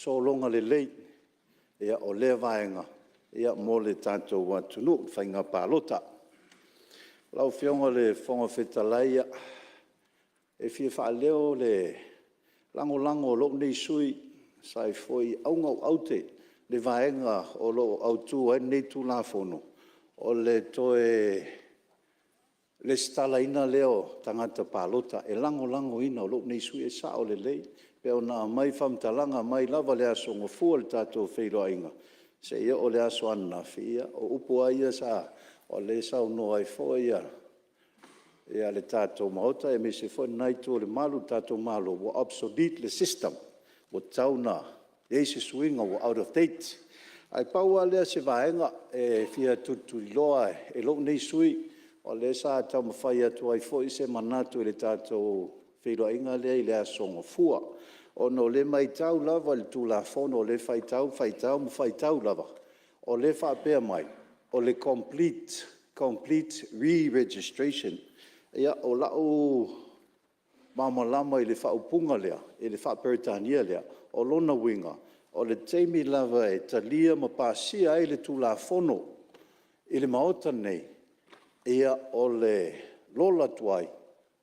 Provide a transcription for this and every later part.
so longa le lei, ia o le vaenga, ia mo le tātou watunu, whainga pālota. Lau whionga le whonga whetalaia, e fia whaaleo le lango lo nei sui, sai foi aungau aute, le vaenga o lo autu ai nei tu la fono, o le toe le stala ina leo tangata pālota, e lango ina o lo nei sui e sa o le lei, pe ona mai whamtalanga mai lava le aso ngofua le tātou wheiroa inga. Se ia o le aso ana fia, o upo aia sa, o le sau no ai fo ia, ia le tātou maota, e me se fo nai tō le malu tātou malo, wa obsolete le system, wa tauna, e se suinga wa out of date. Ai paua lea se vaenga, e fia tutu loa, e lo nei sui, o le sa tau mawhai atu ai fo i se manatu le tātou wheiroa inga lea i le aso ngofua. O no le mai tau lava le tu la fono, o le fai tau, mo fai tau lava. O le whapea mai, o le complete re-registration. Ia o lau mamalama i le whaupunga lea, i le whaperitania lea, o lona winga, o le teimi lava e talia ma pasia i le tu la fono, i le maota nei, ia o le lola tuai,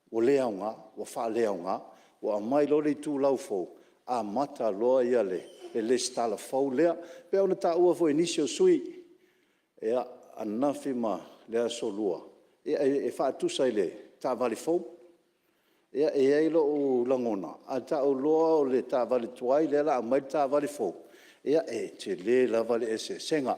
o leaunga, o wha leaunga, wa mai lori tu lau fo a mata loa ia le stala fo lea pe ona ta ua fo inisio sui ea anafi ma lea solua e fa tu sai le ta vale fo ea e lo o langona a ta o loa o le ta vale tuai le la mai ta vale fo ea e te le la vale ese senga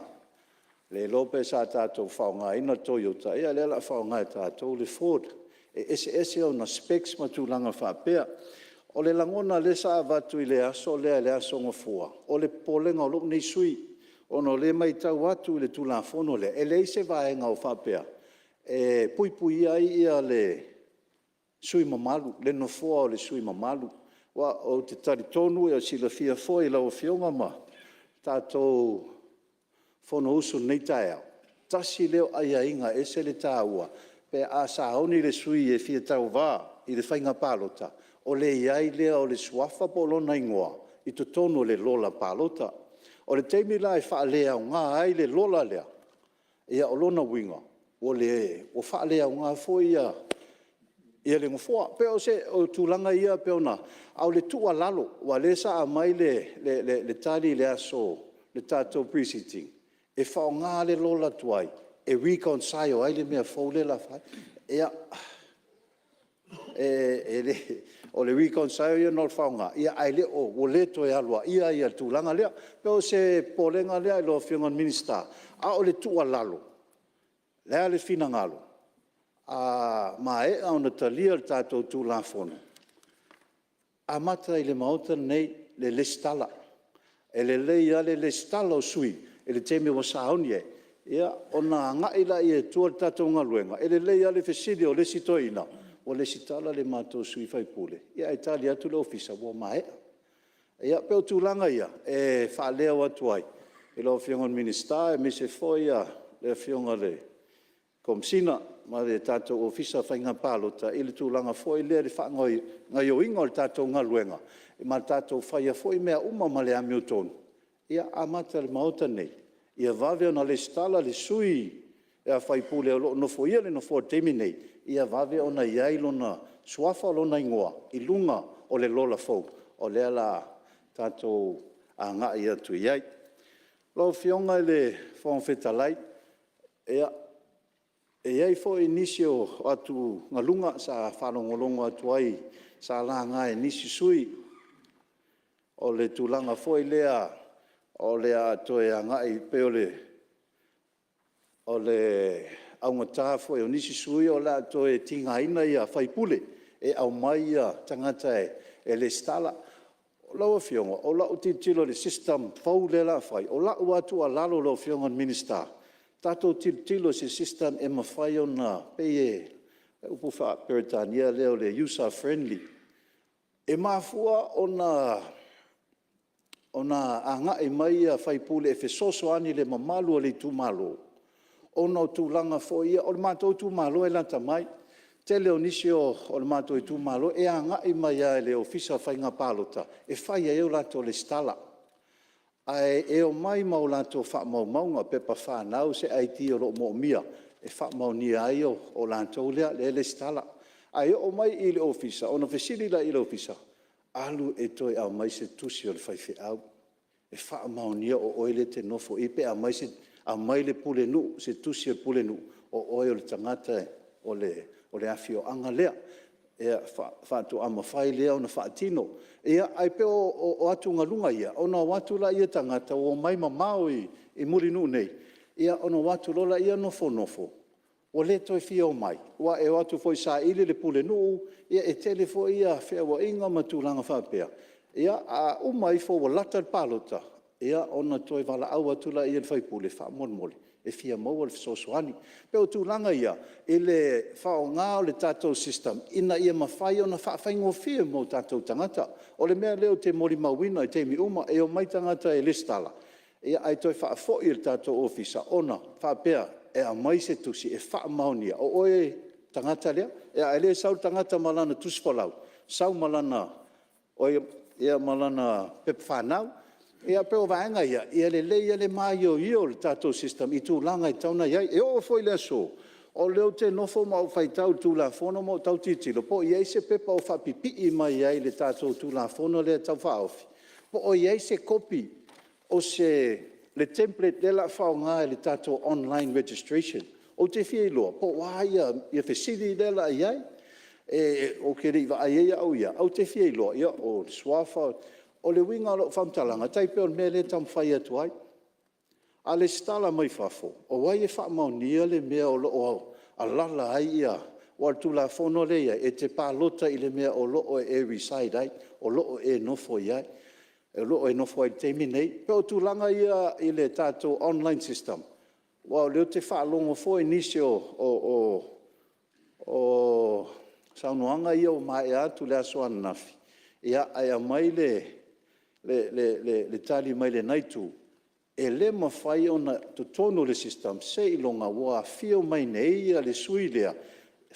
le lope sa ta to fa nga ina Toyota ea le la fa nga ta to le Ford ese o na specs ma tu langa fa pea o le langona le sa vatu i le aso le aso ngofua o le polenga o lo nei sui o no le mai tau atu i le tu la fono le e le se vaenga o fa pea e pui ai ia le sui mamalu le no fua o le sui mamalu wa o te taritonu e o sila fia foi la o fionga ma tatou fono usu nei tae au tasi leo ai inga e se le taua pe a sa honi le sui e fia tau va i le whainga pālota. O le iai lea o le suafa po lona ingoa i to tonu le lola pālota. O le teimi la e wha lea o ngā ai le lola lea. Ia o lona winga. O le o wha lea o ngā fo ia le ngofua. Pe o se o tūlanga ia pe ona. Au le tua lalo. Wa le sa a mai le tali le aso le tātou presiting. E wha o ngā le lola tuai. E reconcile ai le mea fōle la whai. Ia, o le reconcile ia nol whaunga. Ia ai le o le toe alua. Ia tūlanga lea. Peo se polenga lea i lo whiongan minister. A o le tua lalo. Lea le fina ngalo. Ma e au na talia le tātou tūla whono. A mata i le maota nei le lestala. E le leia le stala o sui. E le teme wa saoni e. Ia, ona ngai la i e tua tātou ngaluenga. E le leia le fesidi o le sitoina. O le sitala le mātou sui whai pule. Ia, e tali atu le ofisa, wa mae. Ia, peo tūlanga ia, e whaalea watu ai. E lo whiongan minister, e me se foia, le whionga le komsina, ma le tātou ofisa whainga pālota, i le tūlanga foi le re whaangoi, ngai o ingo le tātou ngaluenga. E ma tātou whaia foi mea uma ma le amio tonu. Ia, amata le maota nei. Ia vave ona le stala le sui e a whai pule o no fo ia le no fo temi nei. Ia vave ona iai lona suafa lona ingoa i lunga o le lola fau. O le ala tātou a ngā ia tu iai. Lau whionga le whangwhetalai. E iai fo inisio atu ngalunga sa whanongolongo atu ai sa la ngā e nisi sui. O le tūlanga foi lea o le a toe a ngai pe o le aunga fo e o nisi sui o la toe tinga ina ia whaipule e au mai ia tangata e le stala. O lau whionga, o lau tilo le system fau le la whai, o lau atu a lalo lau whionga minister. Tato tilo se system e mawhai o na peye upu wha Peritania leo le user friendly. E mafua ona anga e mai a whaipule e whesoso ani le mamalu o le tūmalo. Ona o tūlanga fo ia, o le mātou tūmalo e lanta mai. Te leo nisi o le mātou e tūmalo e anga e mai a le ofisa whainga pālota. E whai e o lato le stala. Ai e o mai mau lato wha mau maunga pepa whanau se ai ti o lo mo mia. E wha mau ni ai o lato lea le stala. Ai o mai i le ofisa, ona fesili la i le ofisa. Alu e toi au mai se tusi o le whaiwhi au. E wha mau nia o oile te nofo i pe a mai le pule nu, se tusi o pule nu. O oi o le tangata o le afi o anga lea. Ea whaatu ama whai lea o na whaatino. Ea ai pe o atu ngalunga ia. O na watu la ia tangata o mai mamao i muri nu nei. Ea o na watu lola ia nofo. O le toi fia o mai. Wa e watu foi sa ili le pule nu. Ea e telefo ia whea wa inga matulanga whapea. Ea a umai fo wa lata palota. Ea o na toi wala au atu la ia le whaipule wha monmole. E fia maua le fisosoani. Peo tūlanga ia, e le whao ngā o le tātou system, ina ia mawhai o na whaingo fia mo tātou tangata. O le mea leo te mori mawina i te mi uma, e o mai tangata e listala. E ai toi whaafo i le tātou ofisa, ona, whaapea, e a mai se tusi, e wha maunia. O oe tangata lea, e a ele sau tangata malana tusfolau, sau malana, oe ea malana pep whanau, Ea peo vaenga ia, ia le leia le mai o le tātou system i tūlanga i tauna iai, e o foi le so. O leo te nofo mau whai tau tūla fono mo tau titilo, po iai se pepa o whapipi i mai iai le tātou tūla fono le tau whaofi. Po o iai se kopi o se le template le la whao ngā le tātou online registration. O te fia iloa, po wā ia whesiri le la iai, o ke riva ai au ia, au te fia iloa, ia o swafa, o le winga lo whamtalanga, taipe o mele tam whai atu ai. A le stala mai whafo, o wai e whamaunia le mea o lo o a lala ai ia, o al tula whono le ia, e te pālota i le mea o lo o e reside ai, o lo o e nofo iai, e lo o e nofo ai te minei, pe o tūlanga ia i le tātou online system. Wa leo te whaalongo fo inisi o saunoanga ia o mai atu le asoan nafi. Ia ai a mai le tali mai le naitu, e le mawhai o na tutono le system, se ilonga wa fio mai nei a le sui lea,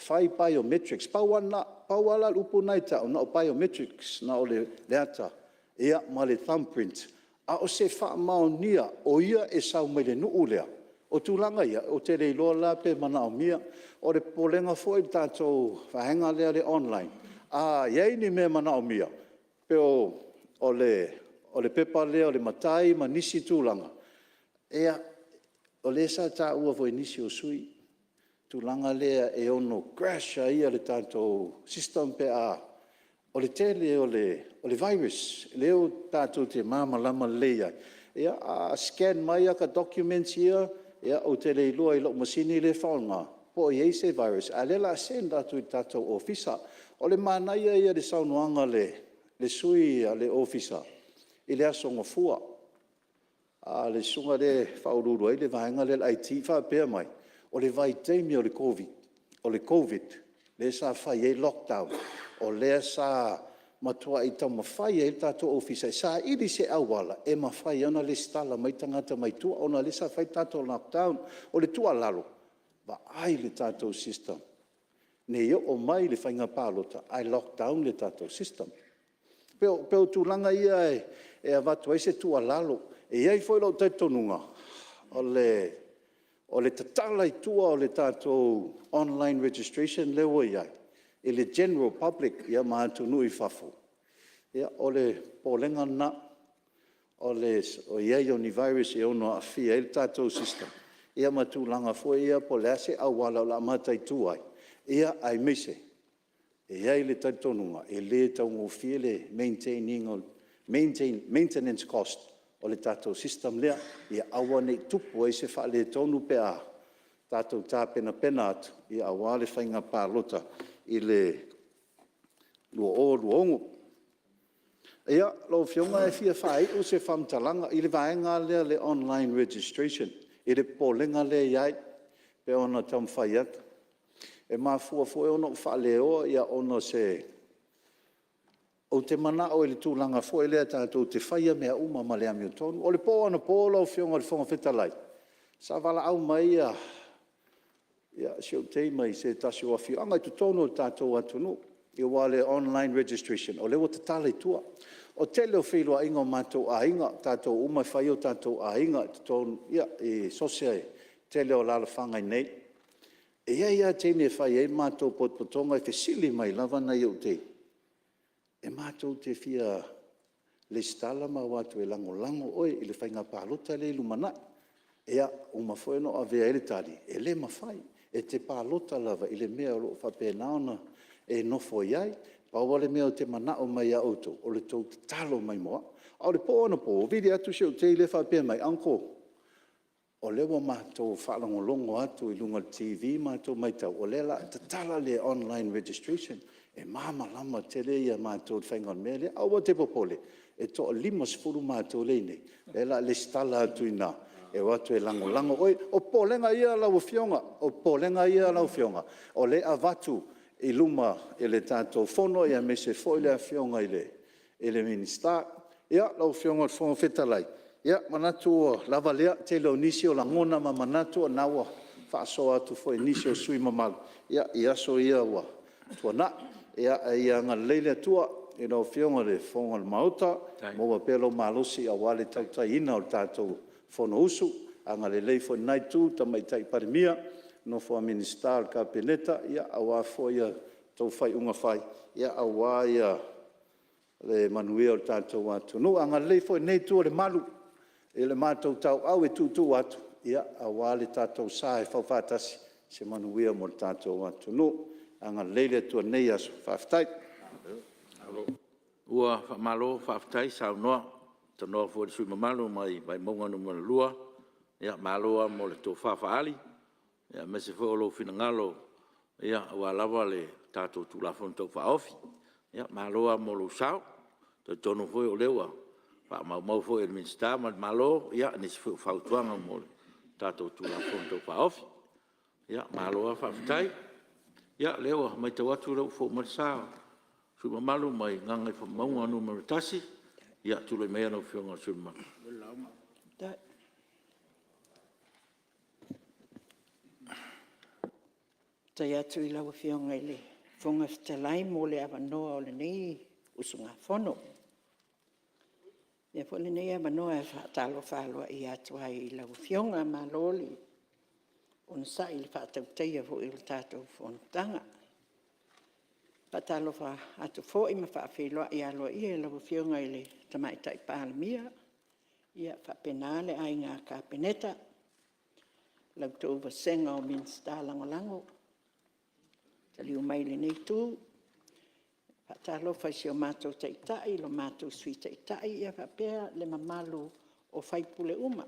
whai biometrics, pauala lupu naita o na o biometrics na o le leata, ia ma le thumbprint, a o se wha mao nia, o ia e sau mai le nuu lea, o tūlanga ia, o te reiloa la pe mana o mia, o le polenga fo i tātou whahenga lea le online, a iei ni me mana o mia, pe o le pepa lea, o le matai, ma nisi tūlanga. Ea, o le sa tā ua voi nisi o sui, tūlanga lea e ono crasha ia le tātou system pe a, o le tele o le virus, leo tātou te māma lama lea. Ea, a scan mai aka documents ia, ea, o te leilua i lo masini le whaonga, po i eise virus, a le la sen tātou i tātou ofisa, o le mānaia ia le saunoanga le sui a le ofisa, i le asonga fua. A le sunga le whaururu ai le vaenga le IT whapea mai. O le vai teimi o le COVID, le sa whai e lockdown, o le sa matua i tau mawhai e tātou ofisa, sa ili se awala e mawhai ana le stala mai tangata mai tua, ona le sa whai tātou lockdown, o le tua lalo, va ai le tātou system. Ne yo o mai le whainga pālota, ai lockdown le tātou system. Peo tūlanga ia e a watu se tua lalo, e iai foi lau taitonunga, o le tatala i tua o le tātou online registration lewa iai, e le general public ia mātu nui whafo. Ia o le pōlenga na, o iai o ni virus e ono a fia, e le tātou system. Ia matūlanga fo ia po le ase awala o la matai tuai. Ia ai mise. E iai le taitonunga, e le taungo fie le maintenance cost o le tātou system lea, ia awa nei tupu e se wha le tonu pe a tātou tā pena atu, ia awa le whainga pālota i le luongo. Ia, lo fionga e fia whai o se whamtalanga, i le vaenga lea le online registration, i le pōlenga lea iai, pe ona tam whai atu. E mā fua ono whaleo ia ono se o te mana o le tūlanga fo e lea tātou te whaia mea uma ma lea mio tonu. O le pō ana pōla o whionga le whonga whetalai. Sa wala au mai ia siau tei mai se tasi o whio. Angai tu tonu o tātou atunu i wale online registration. O le o te tala i tua. O tele o whiloa inga o mātou a inga, tātou umai whai o tātou a inga, ia e sosea tele o lala whangai nei. E ia tēne whai e mātou potpotonga e whesili mai lava nei o te. E mātou te whia le stala ma watu e lango oe i le whainga pālota le lumana. Ea, uma foi no avea ele tali, e le mawhai, e te pālota lava i le mea o loo whapenaona e nofo iai, paua le mea o te manao mai a auto, o le tau te talo mai moa. Au le po ana po, vidi atu se o te i le whapea mai, anko, o lewa mātou whalangolongo atu i lunga TV mātou mai tau, o lela te tala le online registration, e māma lama te le ia mātou whaingon mea le, aua te popole, e to o 5 mātou le nei, lela le stala atu ina, e watu e lango oi, o polenga ia lau fionga, o polenga ia lau fionga, o le avatu i luma e le tātou fono, ia me se fo i le fionga i le minista, ia lau fionga fonga whetalai, ia manatu o lava lea, te leo nisi o langona ma manatu o nawa, whaaso atu fo i nisi o sui mamalu, ia i aso ia ua, tua na, ia ngā leile atua, i lau fionga le fonga le mauta, mo wa pelo malosi a wale tautai ina o tātou fono usu, anga le leifo nai tu, tamaitai Palemene, no fo a minista al kapeneta, ia awa fo ia tau fai unga fai, ia awa ia le manuia o tātou atu. No, anga le leifo nei tu le malu, e le mātou tau au e tu atu, ia awa le tātou sa e whawhatasi, se manuia mo tātou atu. No, anga leile tu nei aso, whaftai. Ua whamalo, whaftai, sao noa, tanoa fo le sui mamalu mai maunga no mana lua, ia maloa mo le tō whawhaali, ia me se fo o lo fina ngalo, ia ua lawa le tātou tūlafon tau whaofi, ia maloa mo lo sao, tau tono fo o lewa, mau fo e minsta, malo, ia nisi fo whautuanga mo le tātou tūlafon tau whaofi, ia maloa whawhitai, ia lewa mai tau atu rau fo marisao, sui mamalu mai ngangai wha maunga no maritasi, ia tule mea no whionga sui mamalu. Tai atu I lau whionga I le whonga whetalai mo le awanoa o le nei usunga whono. Ia po le nei awanoa e whaatalo whaloa I atu ai I lau whionga ma loli. Ona sa I le whaatauteia vo I le tātou Fonotaga. Whaatalo wha atu fo I ma whaawhiloa I aloa I lau whionga I le tamaitai Palemene. Ia whapenale ai ngā kapeneta. Lau tō wasenga o minsta lango. Tali umai le nei tū, whaatalo whaisi o mātou taitai, lo mātou sui taitai, ia whapea le mamalu o whaipule uma.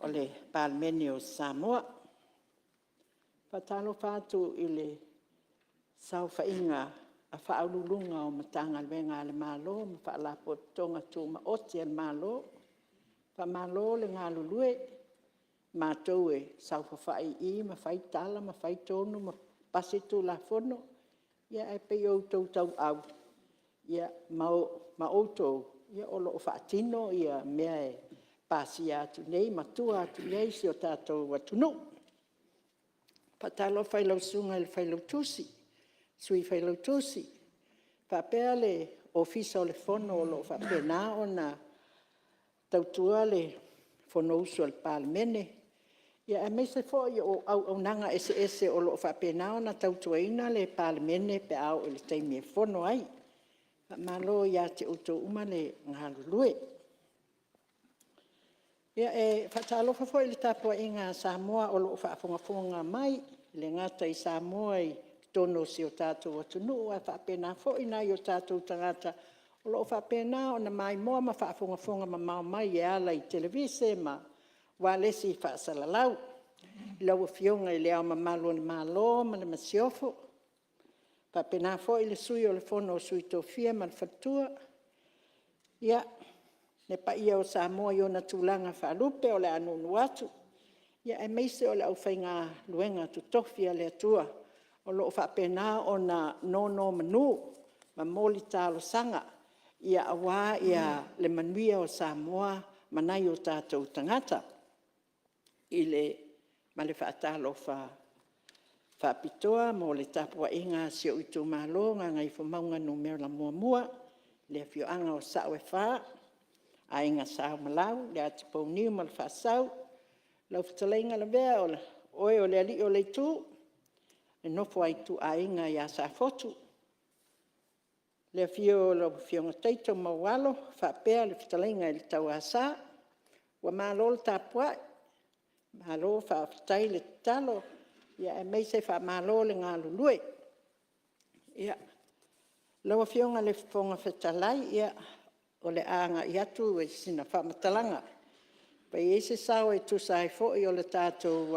O le Palemene o Samoa. Whaatalo whātu I le sau whainga a whaaululunga o matanga lwenga le mālo, ma whaalapo tonga tū ma oti al mālo, whamālo le ngā lulue, mātou e sau whawhai I, ma whai tala, ma whai tonu, ma pase tū la whono, ia e pei outou tau au, ia ma outou, ia o loo whaatino, ia mea e pasi atu nei, ma tua atu nei, si o tātou watunu. Patalo whailau sunga le whailau tusi, sui whailau tusi, whapea le ofisa o le whono o loo whapea nā o na tautua le whono usu al Palemene, ia e mei se fo I o au nanga ese o loo whapenao na tautuaina le Palemene pe au I le teimi e whono ai. Malo ia te uto uma le ngā lulue. Ia e whatalo fo I le tapua I ngā Samoa o loo whaafonga mai, le ngata I Samoa I tono si o tātou atunu, a whapena fo I nai o tātou tangata, o loo whapenao na mai moa ma whaafonga ma mau mai e ala I televise ma walesi whaasalalau. Lau whionga I leo mamalo ni malo, ma le masiofo. Papena fo I le sui o le fono o sui tofia ma le fatua. Ia, ne pa ia o Samoa I ona tūlanga whaalupe o le anunu atu. Ia e meise o le au whainga luenga tu tofia le atua. O loo whapena o na nono manu, ma moli tālo sanga. Ia awa ia le manuia o Samoa, manai o tātou tangata. I le ma le whaatalo whaapitoa mo le tapua inga si o itu malo ngā ngai whamaunga no mea la mua. le fioanga o sao e wha, a inga sao malau, le ati pou niu ma le wha sau, lau fitalainga le vea o le oe o le ali o le tu, e nofo ai tu a inga ia sa fotu. Le fio lo fionga teito mawalo, wha pea le fitalainga i le tau a sa, wa malo le tapua, malo wha fitai le talo, ia e mei se wha malo le ngā lulue. Ia, lawa fionga le fonga fetalai, ia, o le anga i atu e sina wha matalanga. Pai e se sao e tu sai fo i o le tātou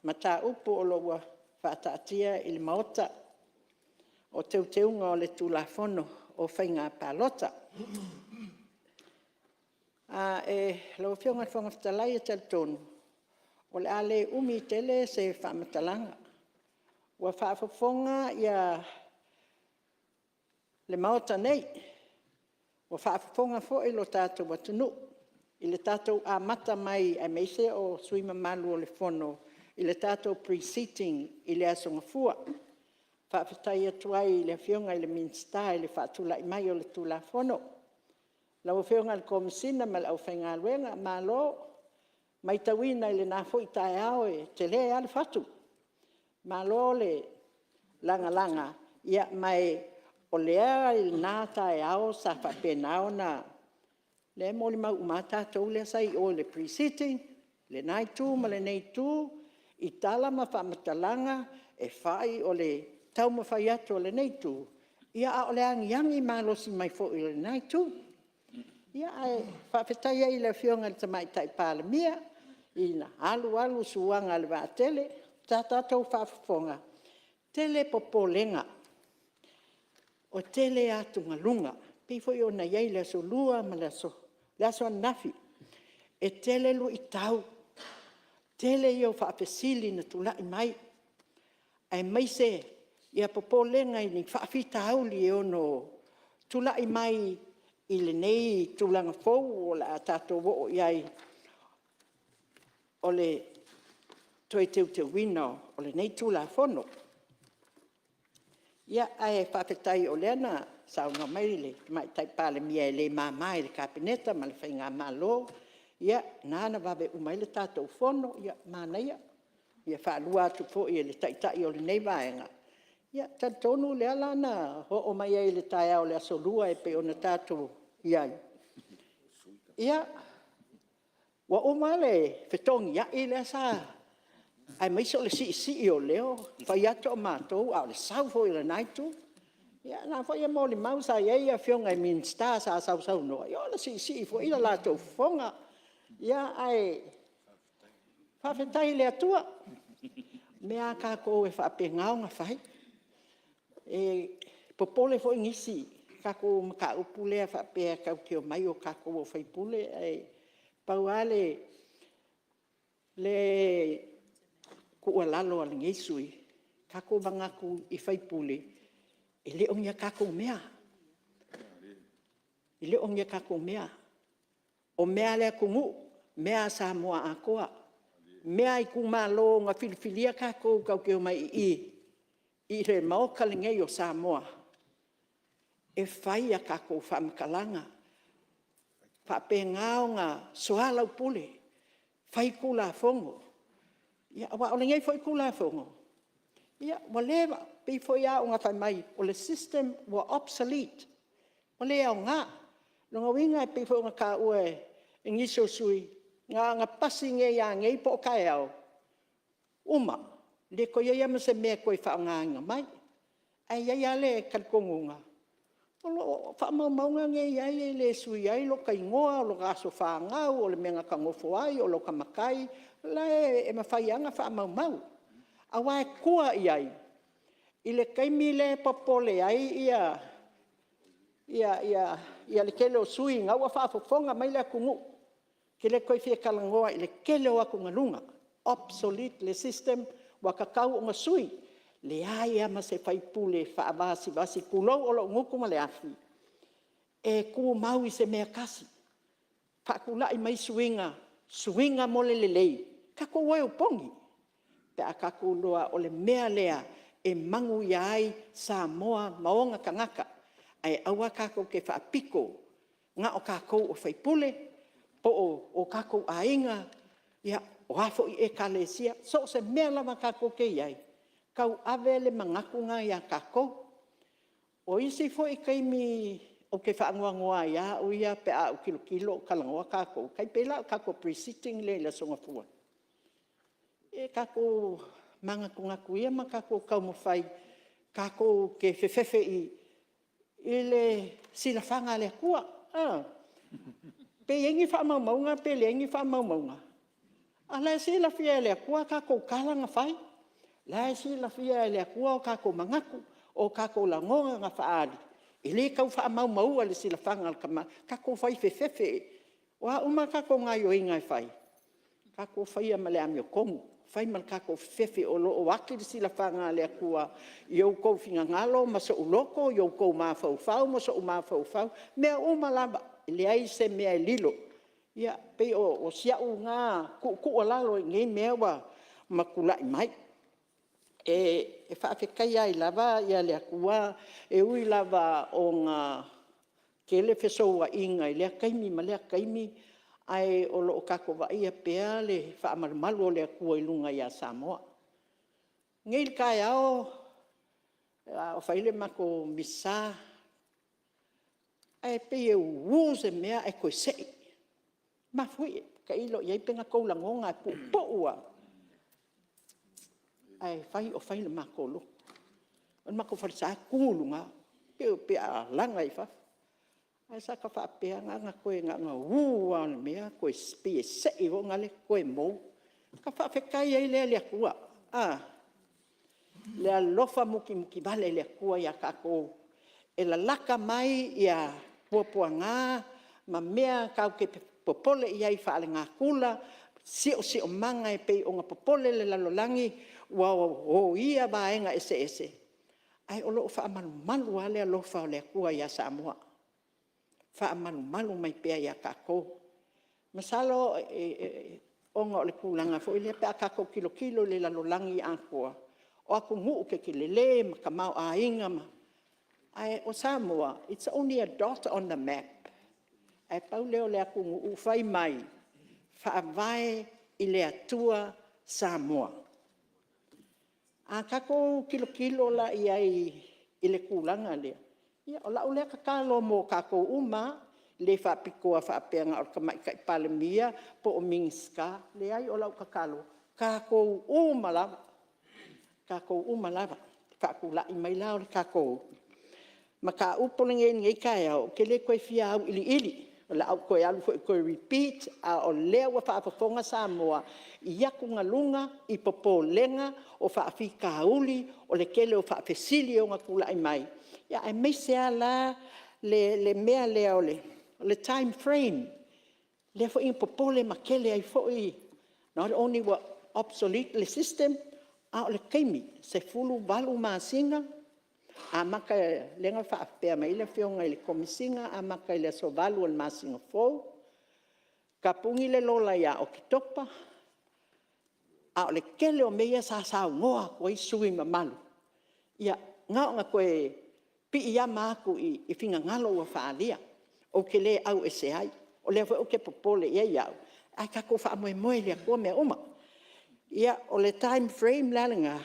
mata upo o loa wha taatia i le maota, o teu teunga o le tulafono o whainga palota. Lawa fionga le fonga fetalai e tel tonu, o le ale umi tele se wha matalanga. Wa wha fafonga ia le maota nei, wa whaafonga fo i lo tātou watunu, i le tātou a mata mai a meise o suima malu o le fono, i le tātou pre-seating i le asonga fua. Whaafitai atuai i le fionga i le minsta i le whaatula i mai o le tula fono. Lau fionga le komisina ma lau whainga luenga, ma lo, mai tawina i le nafo i tae ao e te le ale whatu. Ma lo le langa, ia mai o lea i nā tae ao sa whapenao na le moli mau umata tau le sai o le pre-sitting, le nai tū ma le nei tū, i tala ma whamatalanga e whai o le tau ma whai atu o le nei tū. Ia a o le angiangi malosi mai fo i le nai tū. Ia e whawhetai i le fionga le tamai tai Palemene, i na alu suanga le wā tele, tātātou whawhafonga. Tele popolenga. O tele atu ngalunga, pifo i o na iei le so lua ma le so anafi. E tele lu i tau, tele i o whaapesili na tula i mai. Ai mai se, ia popolenga i ni whaafita auli e ono tula i mai i le nei tulanga fou o la tātou wo iai o le toi te wino o le nei tula fono. Ia ai whawhetai o leana, saunga mai le, mai tai Palemene le mamai le kapineta, ma le whainga malo. Ia, nāna wawe umai le tātou fono, ia, mānaia. Ia whaalua atu fo i le taitai o le nei vaenga. Ia, tantonu le alana, ho o mai ai le tai au le asolua e pe o na tātou iai. Ia, wa uma le whetongi, ia i le asa. Ai mai so le si o leo, whai ato o mātou, au le sau fo i le naitu. Ia, nā whai a mōli mausa i eia fionga i min star sa sau noa. Ia, le si fo i la lātou fonga. Ia, ai, whawhetai le atua. Mea kako e whapengao ngā whai. E, popole fo i ngisi, kako maka upule a whapea kau ki o mai o kako o whaipule. Ai, pauale, le ko lalo al ngesui kako bangaku I faipule e le ongia kako mea I le ongia kako mea o mea le kungu mea Samoa akoa mea I kumalo nga filifilia kako kau ke mai I le maoka le ngei o Samoa e fai a kako whamkalanga whapengao nga soalau pule fai kula fongo. Ia, wa o le ngai foi kula fongo. Ia, wa lewa, pe foi a o ngā whai mai, o le system wa obsolete. O le au ngā, longa winga pe foi ngā ka ue, e ngiso sui, ngā pasi nge ia ngei po kai au. Uma, le ko ia ma se mea koe wha ngā inga mai. Ai ia le kalkongunga. O lo, wha maunga nge ia le sui ai, lo ka ingoa, o lo ka aso wha ngau, o le menga ka ngofo ai, o lo ka makai, la e mawhaianga wha mau. Awa e kua iai. I le kaimi le papole ai ia le kele o sui ngau a whaafofonga mai le kungu. Ke le koe fia kalangoa I le kele o aku ngalunga. Obsolete le system wa kakau o ngasui. Le ai ama se whaipule whaavasi kulou o lo ngukuma le afi. E ku mau I se mea kasi. Whakulai mai suinga mole le lei. Kako wai o pongi. Pe a kako loa o le mea lea e mangu iai Samoa maonga kangaka. ai aua kākou ke whaapiko, ngā o kākou o whaipule, po o kākou ainga, ia o hafo i e kalesia, so se mea lama kākou ke iai, kau avele mangaku ngā ia kākou, o isi fo i kaimi o ke whaangoangoa ia, o ia pe a o kilo o kalangoa kākou, kai pela o kākou pre-sitting le la songa fua. E kākou mangaku ngaku ia, ma kākou kaumawhai, kākou ke whewhewe i le silawhanga le kua. Pe yengi whaamaumaunga, pe lengi whaamaumaunga. A lai silawhia le kua, kākou kalanga whai. Lai silawhia le kua o kākou mangaku, o kākou langonga ngā whaari. I le kau whaamaumaua le silawhanga kama, kākou whai whewhewe. Wa uma kākou ngā yoinga whai. Kākou whai ama le amio kongu. Whai mal kākou whewhe o lo o waki le silawhanga le kua. Iau kou whinga ngalo, ma so uloko, iau kou mawhau, ma so umawhau. Mea umalaba, le ai se mea lilo. Ia, pe o siau ngā ku alalo i ngei mea wa makulai mai. E whaafekai ai lava, ia le kua, e ui lava o ngā kele whesoua inga, i lea kaimi, ma lea kaimi, ai o lo o kako wa ia pea le whaamarumalu o lea kua i lunga ia Samoa. Ngei kai ao, o whaile mako misa, ai pe e uuse mea e koe sei. Ma fui, ka ilo iai penga koulangonga e pu'ua. Ai whai o whaile mako lo. An mako wharisa kūlunga, pe a langa i wha. Ai sa ka whaapea ngā koe ngā ua na mea, koe spi e sei o ngale koe mou. Ka whaafekai ai lea lea kua. Lea lofa muki vale lea kua ia kako. E la laka mai ia puapua ngā, ma mea kau ke popole ia i whaale ngā kula, sio manga e pei o ngā popole le lalolangi, wa o ia vaenga ese. Ai o loo whaamalu alea lofa o lea kua ia Samoa. Whaamalu mai pea ia kako. Masalo onga o le kulanga fo ile pea kako kilo le lalolangi a kua. O aku nguu ke kilele, ma kamau a inga ma. Ai o Samoa, it's only a dot on the map. Ai pau leo le aku nguu whai mai. Whaavae i le atua Samoa. A kako kilo la i le kulanga lea. Ia, o lau lea kakalo mo kako uma, le whaapikoa whaapeanga o kamai kai Palemene, po o Minska, le ai o lau kakalo. Kako uma lava. Kako uma lava. Kako lai mai lao le kako. Ma ka upolinge ngei kai au, ke le koe fia au ili. La au koe alu koe repeat, a o lea wa whaapafonga Samoa, i yaku ngalunga, i popo lenga, o whaafika auli, o le kele o whaafesili o ngā kula ai mai. Ia, ai meisea la le mea lea o le time frame. Le fo in popo le makele ai fo i. Not only wa obsolete le system, a o le keimi, se fulu walu maasinga, a maka lenga whaapea mai le whionga i le komisinga, a maka i le so walu al maasinga fōu. Ka pungi le lola ia o ki topa, a o le kele o meia sa ngoa koe sui mamalu. Ia, ngā koe pi ia māku i whinga ngalo ua whaalia, o ke le au ese ai, o le o ke popole ia iau. Ai kako whaamoe lea kua mea uma. Ia, o le time frame lalinga,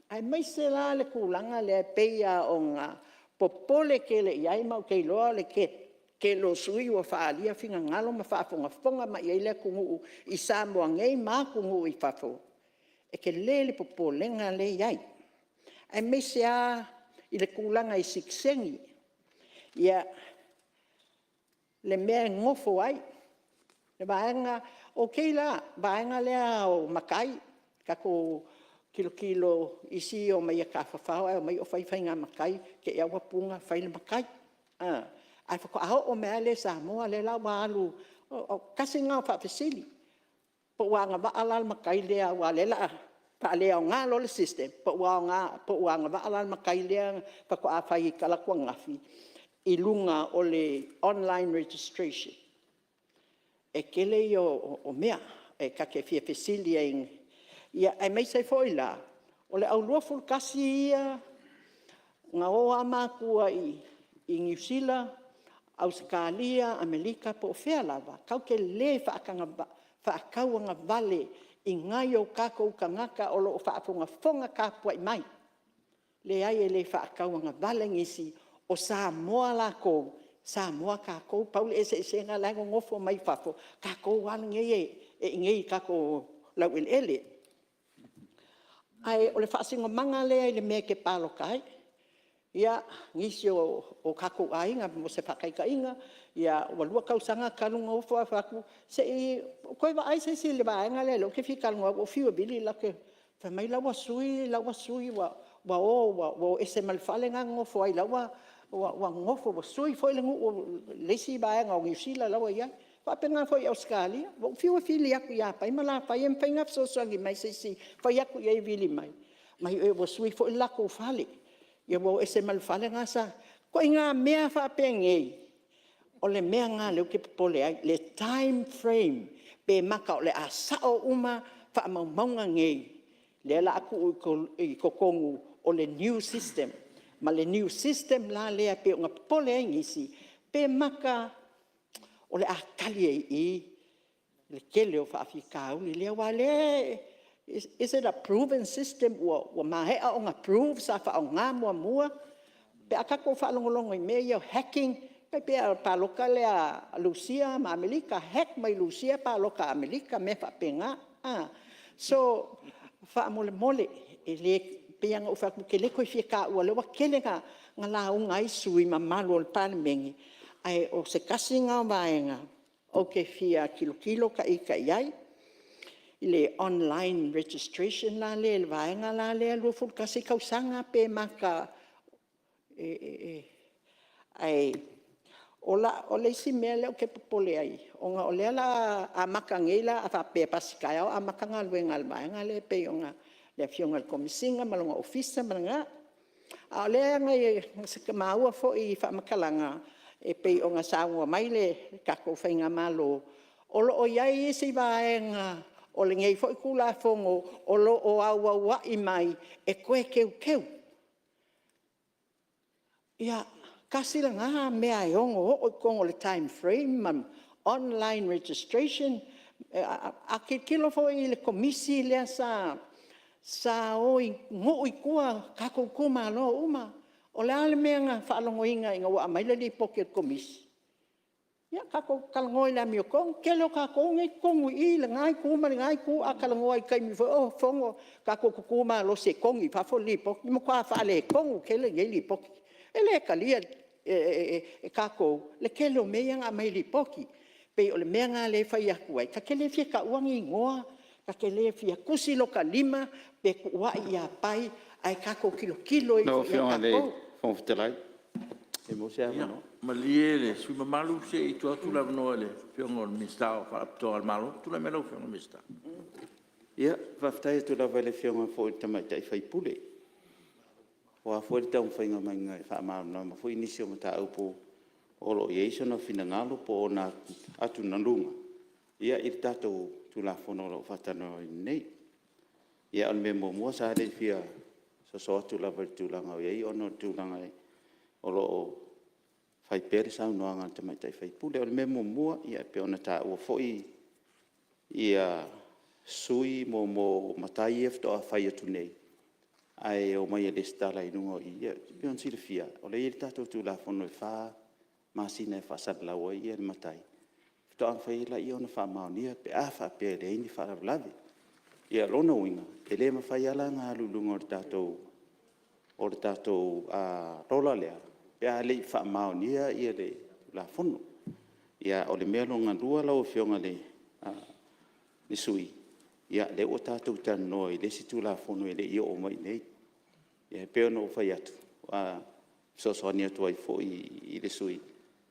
ai maise la le kulanga le peia o ngā popole ke le iai mau kei loa le ke lo sui ua whaalia whinga ngalo ma whaafonga ma iai le kungu i Samoa ngei mā kungu i whafo. E ke le popole ngā le iai. Ai maise a i le kulanga i siksengi. Ia, le mea ngofo ai. Le vaenga, o kei la, vaenga lea o makai, kako kilo isi o mai a ka whawhau, o mai o whaiwhainga makai, ke ea wapunga whaile makai. Ai whako aho o mea le Samoa, le lau maalu, o kasi ngā whawhesili. Po wanga waalal makai lea wa le la, pa lea o ngā lo le system, po wanga waalal makai lea, whako a whai kalakua ngafi, i lunga o le online registration. E kele i o mea, e kake fia whesili e ingi. Ia, ai mai sei foi la. O le aulua fulkasi ia, ngā oa mākua i New Zealand, Australia, Amerika po fea lava. Kau ke le whaakauanga vale i ngai o kako kangaka o loo whaafunga fonga kapua i mai. Le ai e le whaakauanga vale ngisi o Samoa lako, Samoa kako, paule ese ngā lango ngofo mai whafo, kako wala ngei kako lau ele. Ai o le whaasingo manga lea i le mea ke palo kai. Ia ngisi o kako ainga mo se whakaikainga. Ia walua kausanga kalunga o whaku. Se i koe wa ai se le vaenga le lo ke whikalunga o whiua bili la ke whamai lawa sui wa ese malfale ngā ngofo ai lawa wa ngofo wa sui foi le ngu lesi vaenga o ngiusila lawa ia. Whapenga foi Australia. Wa whiua fili aku ia pai mala pai em pai ngap so sangi mai se si. Fai aku ia i vili mai. Mai e wa sui foi lako fale. Ia wa ese malfale ngā sa. Ko inga mea whapengei. O le mea ngā leo ke popole ai, le time frame, pe maka o le asao uma whaamaumaunga ngei. Le la aku i kokongu o le new system. Ma le new system la lea pe o ngā popole ai ngisi, pe maka o le akali i le kele o whaafika uli. Lea wa le, is it a proven system ua mahea o ngā prove sa wha o ngā mua? Pe akako whaalongolongo i mea iau hacking, pe paloka le a Lucia ma Amerika hack mai Lucia paloka Amerika me fa penga so fa mole ele peanga o fa ke le ko fika o le wa kelenga ngala un ai sui ma malo le Palemene ai o se kasinga vaenga o ke fia kilo ka ai le online registration la le vaenga la le lu fu kasi kausanga pe maka ai o le si mea leo ke popole ai. O nga o lea la a makangela a whape pasikai au a makanga luenga alvaenga le pe o nga le fionga le komisinga malonga ofisa malanga. A o lea ngai se maua fo i whamakalanga e pe o nga saunga mai le kako whainga malo. O lo o iai isi vaenga o le ngei fo i kula fongo o lo o au i mai e koe keu. Ia kasi la ngā mea e ongo o kongo le time frame, online registration, a ke kilo fo i le komisi lea sa oi ngō i kua kako kuma alo uma. O le ale mea ngā whaalongo inga i ngā wa amaila li poki o komisi. Ia kako kalangoi la mi o kong, kelo kako ngai kongu i le ngai kuma le ngai ku a kalangoi kai mi fo fongo kako kukuma lo se kongi fafo li poki. Mo kua whaale kongu kele ngai li poki. Ele kalia kako le kelo mea ngā mai li poki. Pe o le mea ngā le whai aku ai. Ka kele fia ka uangi ngoa, ka kele fia kusi lo ka lima, pe kua i a pai, ai kako kilo i no, fia kako. Fonotaga. E mo se ama no? Ma liele, sui mamalu se i tu atu la vanoa le fionga o mista o whaaptoa al malo, tu la melo fionga mista. Ia, whaftai atu la vele fionga fo i tamaitai whai pule. O a fwere tau whainga mai ngai whaamaru na ma fwoi nisi o mata au po olo i eiso na whina ngalo po o na atu nanunga. Ia i tātou tu la whono o whatano i nei. Ia on me mo mua sa hale fia so atu la vare tūlanga o iei ono tūlanga i olo o whai pere sau noanga tamaitai whai pule. On me mo mua ia pe ona tā ua fwoi ia sui mo matai efto a whai atu nei. Ai o mai le stala i nungo i pion sila fia o le iri tātou tu la fono i wha masina e whasad la o i e matai fito an whai la i ona wha maonia pe a wha pe le ini wha ravlavi i a lona winga e le ma whai ala ngā lulunga o le tātou rola lea pe a le i wha maonia i le la fono i a o le mea longa rua lau fionga le ni sui ia le o tātou tano i le situ la fono i le i o mai nei. Ia peo no whai atu. Sosoani atu ai fo i le sui.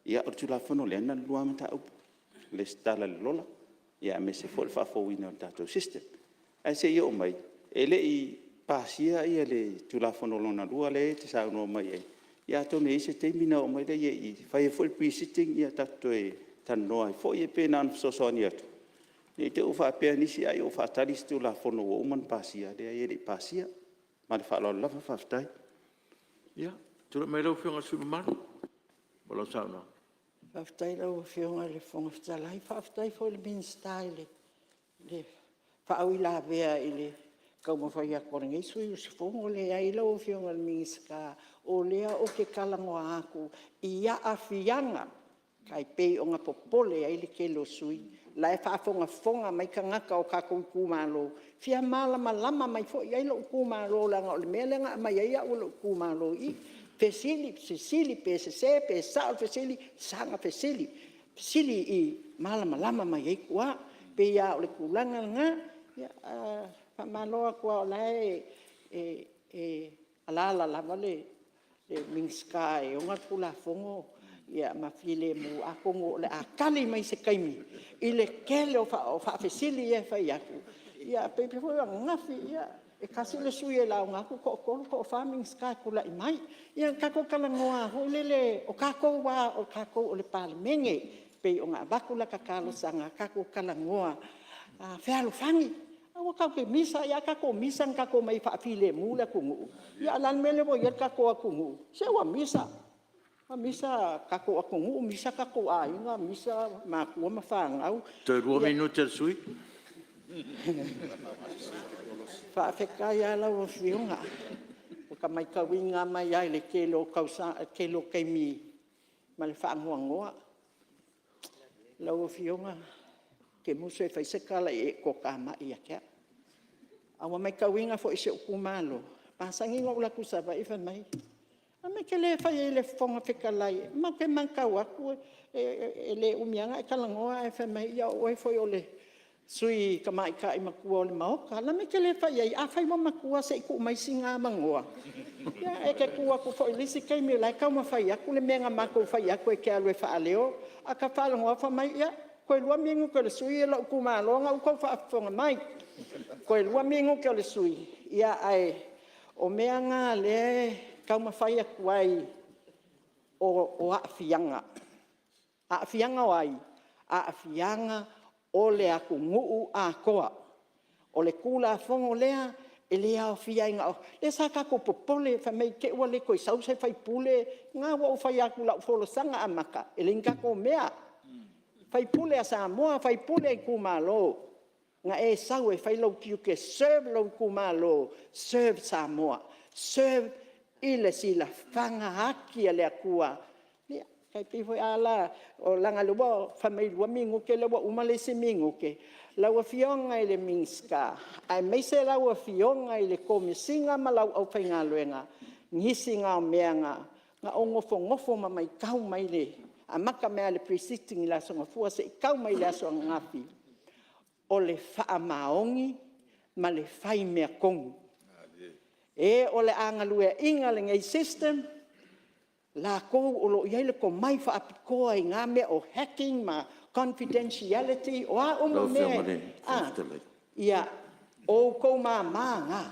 Ia o tu la fono le ana lua mata upu. Le stala le lola. Ia me se fo le whafo wina o tātou system. Ai se i o mai. E le i pāsia ia le tu la fono lona lua le te sa no mai ai. Ia tone i se te mina o mai le i whai fo le pre-sitting ia tātou e tano ai fo i e pēna anu sosoani atu. Ni te ufa pea nisi ai o whaatari stu la fono o uman pasia, rea ere pasia, ma le whaalo lafa whaftai. Ia, tura mai rau whionga sui mamalu. Walau sau no. Whaftai lau whionga le whonga whtalai, whaftai fo le minister le whaau I la vea I le kaumawhai a korenga isui o se whonga le ai lau whionga le minister o lea o ke kalangoa aku I a whianga kai pei o ngā popole ai le kelo sui. Lai whaafonga whonga mai ka ngaka o kako kumalo. Fia malama lama mai fo I ai lo kumalo langa o le melenga mai ai au lo kumalo I. Fesili, pesese, pesao, fesili, sanga fesili. Fesili I malama lama mai ai kua. Pe ia o le kulanga nga. Whamaloa kua o lai alala lava le mingska e o ngā kula whongo. Ia mafile mu akongo le akali mai se kaimi I le kele o fa fesili e fa iaku ia pepe foi ngafi ia e kasi le sui e la ngaku ko farming sky kula I mai ia kako kalangoa ho lele o kako o le Palemene pe o nga bakula kakalo sanga kako kalangoa fealo fangi awa kako misa ia kako misa kako mai fa file mu le kungu ia lan mele bo ia kako kungu se wa misa misa kako aku ngu, misa kako ainga, misa makua mawhangau. Te 2 minuta sui? Whaafeka ia lau o whiunga. O ka mai kawinga mai ai le kelo keimi ma le whaangoangoa. Lau o whiunga ke muso e whaiseka la e ko ka mai a kia. Awa mai kawinga fo ise ukumalo. Pasangi ngau la kusaba iwhan mai. Me ke le whai le whonga whikalai. Ma ke mankau aku e le umianga e kalangoa e whamai ia oe foi o le sui ka mai ka I makua o le maoka. La me ke le whai ai a whai mo makua se iku mai singa mangoa. Ia e ke kua ku foi lisi kei me lai kau ma whai aku le menga mako whai aku e ke alue whaaleo. A ka whalangoa whamai ia koe lua mingu ke le sui e lau kumalonga u kou whaafonga mai. Koe lua mingu ke le sui. Ia ai o mea ngā le kau mawhai aku ai o aafianga. Aafianga o ai. Aafianga o le aku nguu a koa. O le kula whongo lea, e lea o whiainga o. Le sa kako popole, whamei ke ua le koe sau se whai pule, ngā wau whai aku lau wholosanga a maka. E le ngako mea. Whai pule a Samoa, whai pule I kumalo. Ngā e sau e whai lau kiu ke serve lau kumalo, serve Samoa, serve I le sila whanga haki a lea kua. Lia, kai pihoi ala o langa lua whamei lua mingu ke lua umale se mingu ke. Laua fionga I le mingska. Ai meise laua fionga I le komisinga ma lau au whainga luenga. Ngisi ngā mea ngā o ngofo ma mai kau mai le. A maka mea le pre-sitting I la songa fua se I kau mai le aso ngafi. O le wha maongi ma le whai mea kongu. E o le angalue inga le ngai system, la kou o lo iai le ko mai wha apikoa I ngā mea o hacking ma confidentiality o a umu mea. Ia, o kou mā ngā.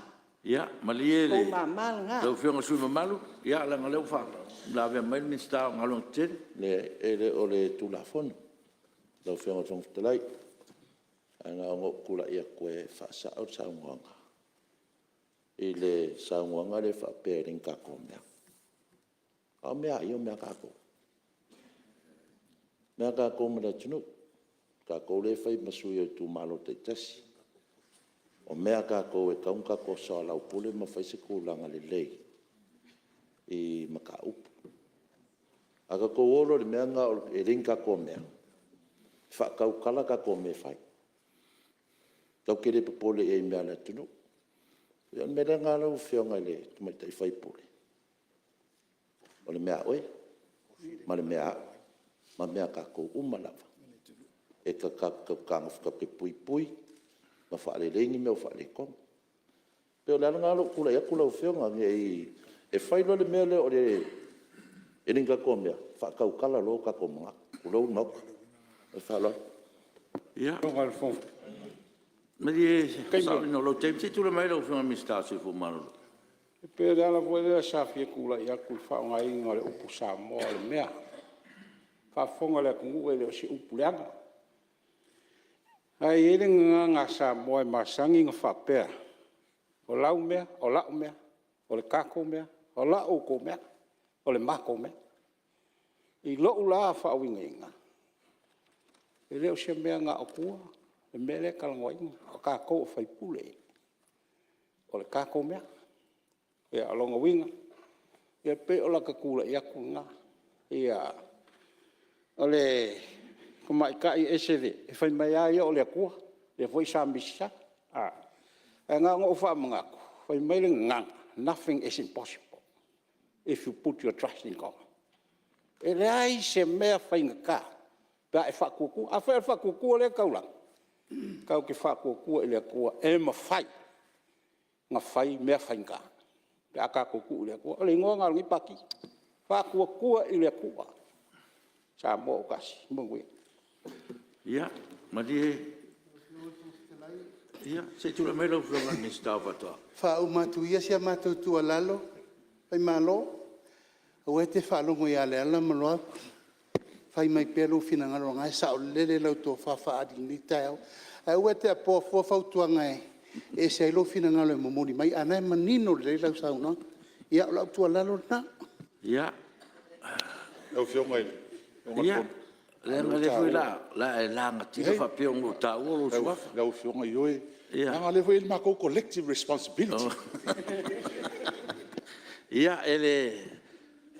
Ia, malie le. Kou mā ngā. Lau whionga sui mamalu, ia langa leu wha. La vea mai minsta o ngalong tene. Le o le tūlafona. Lau whionga tōng whtalai. Anga o ngokula ia koe whaasa au saungoanga. I le saungoanga le whapea ring kako mea. Au mea I o mea kako. Mea kako mea tunu. Kako le whai masui o tū malo te tasi. O mea kako e kaun kako sa lau pule ma whai se kūlanga le lei. I maka upu. A kako olo le mea ngā e ring kako mea. Whakau kala kako mea whai. Kau kere papole e mea le tunu. Ia mea ngā lau whionga le tumaitai whai pole. O le mea oe, ma le mea ma mea kako umalawa. E ka kanga whakape pui, ma whaale rengi mea o whaale kong. Peo le ngā lau kula ia kula o whionga e whailo le mea le o le e ringa ko mea, whakau kala lo kako mga, kulau nok, e whaalo. Ia. Mari sabi no lo tempo tu le mai lo fuma mista se fu malo. Pe dala puede sa fie kula ia ku fa ngai ngale upu Samoa le mea. Fa fonga le ku le si upu leanga. Ai ele nga Samoa masangi nga fa pe. O lau mea, o lau mea, o le kako mea, o lau ko mea, o le mako mea. I lo ula fa winga inga. E leo se mea ngā o kua, e mea le kalangoi o ka kou fai pule. O le ka kou mea. E alonga winga. E pe o la ka kula i aku ngā. O le kumai ka i eseve, e fai mai ai o le akua, le foi sa misa. E ngā ngō wha mangaku, fai mai le ngang, nothing is impossible if you put your trust in God. E rai se mea fai ngaka, pia e whakuku, a whai whakuku le kaulang. Kau ki whakuku e le akua, e ma fai, ngā fai mea fai ngā. Pia ka kuku le akua, o le ngoa ngā rungi paki, whakuku e le akua. Samoa o kasi, mungui. Ia, madi ia, se tu la melo from la mista vato. Fa o matu ia sia matu tu alalo, pai malo. O te fa longo ia le ala malo. Fai mai pelo fina ngalo ngai sa o lele lau to fa adi ni tao. Ai o te po fo fa tu ngai. E se lo fina ngalo mo moni mai ana manino le lau sa no. Ia lau tu alalo na. Ia. Au fio mai. Ia. Le foi la e langa tira fa pe un ta o lo Lau fio mai oi. Ia. Nga le foi ma ko collective responsibility. Ia ele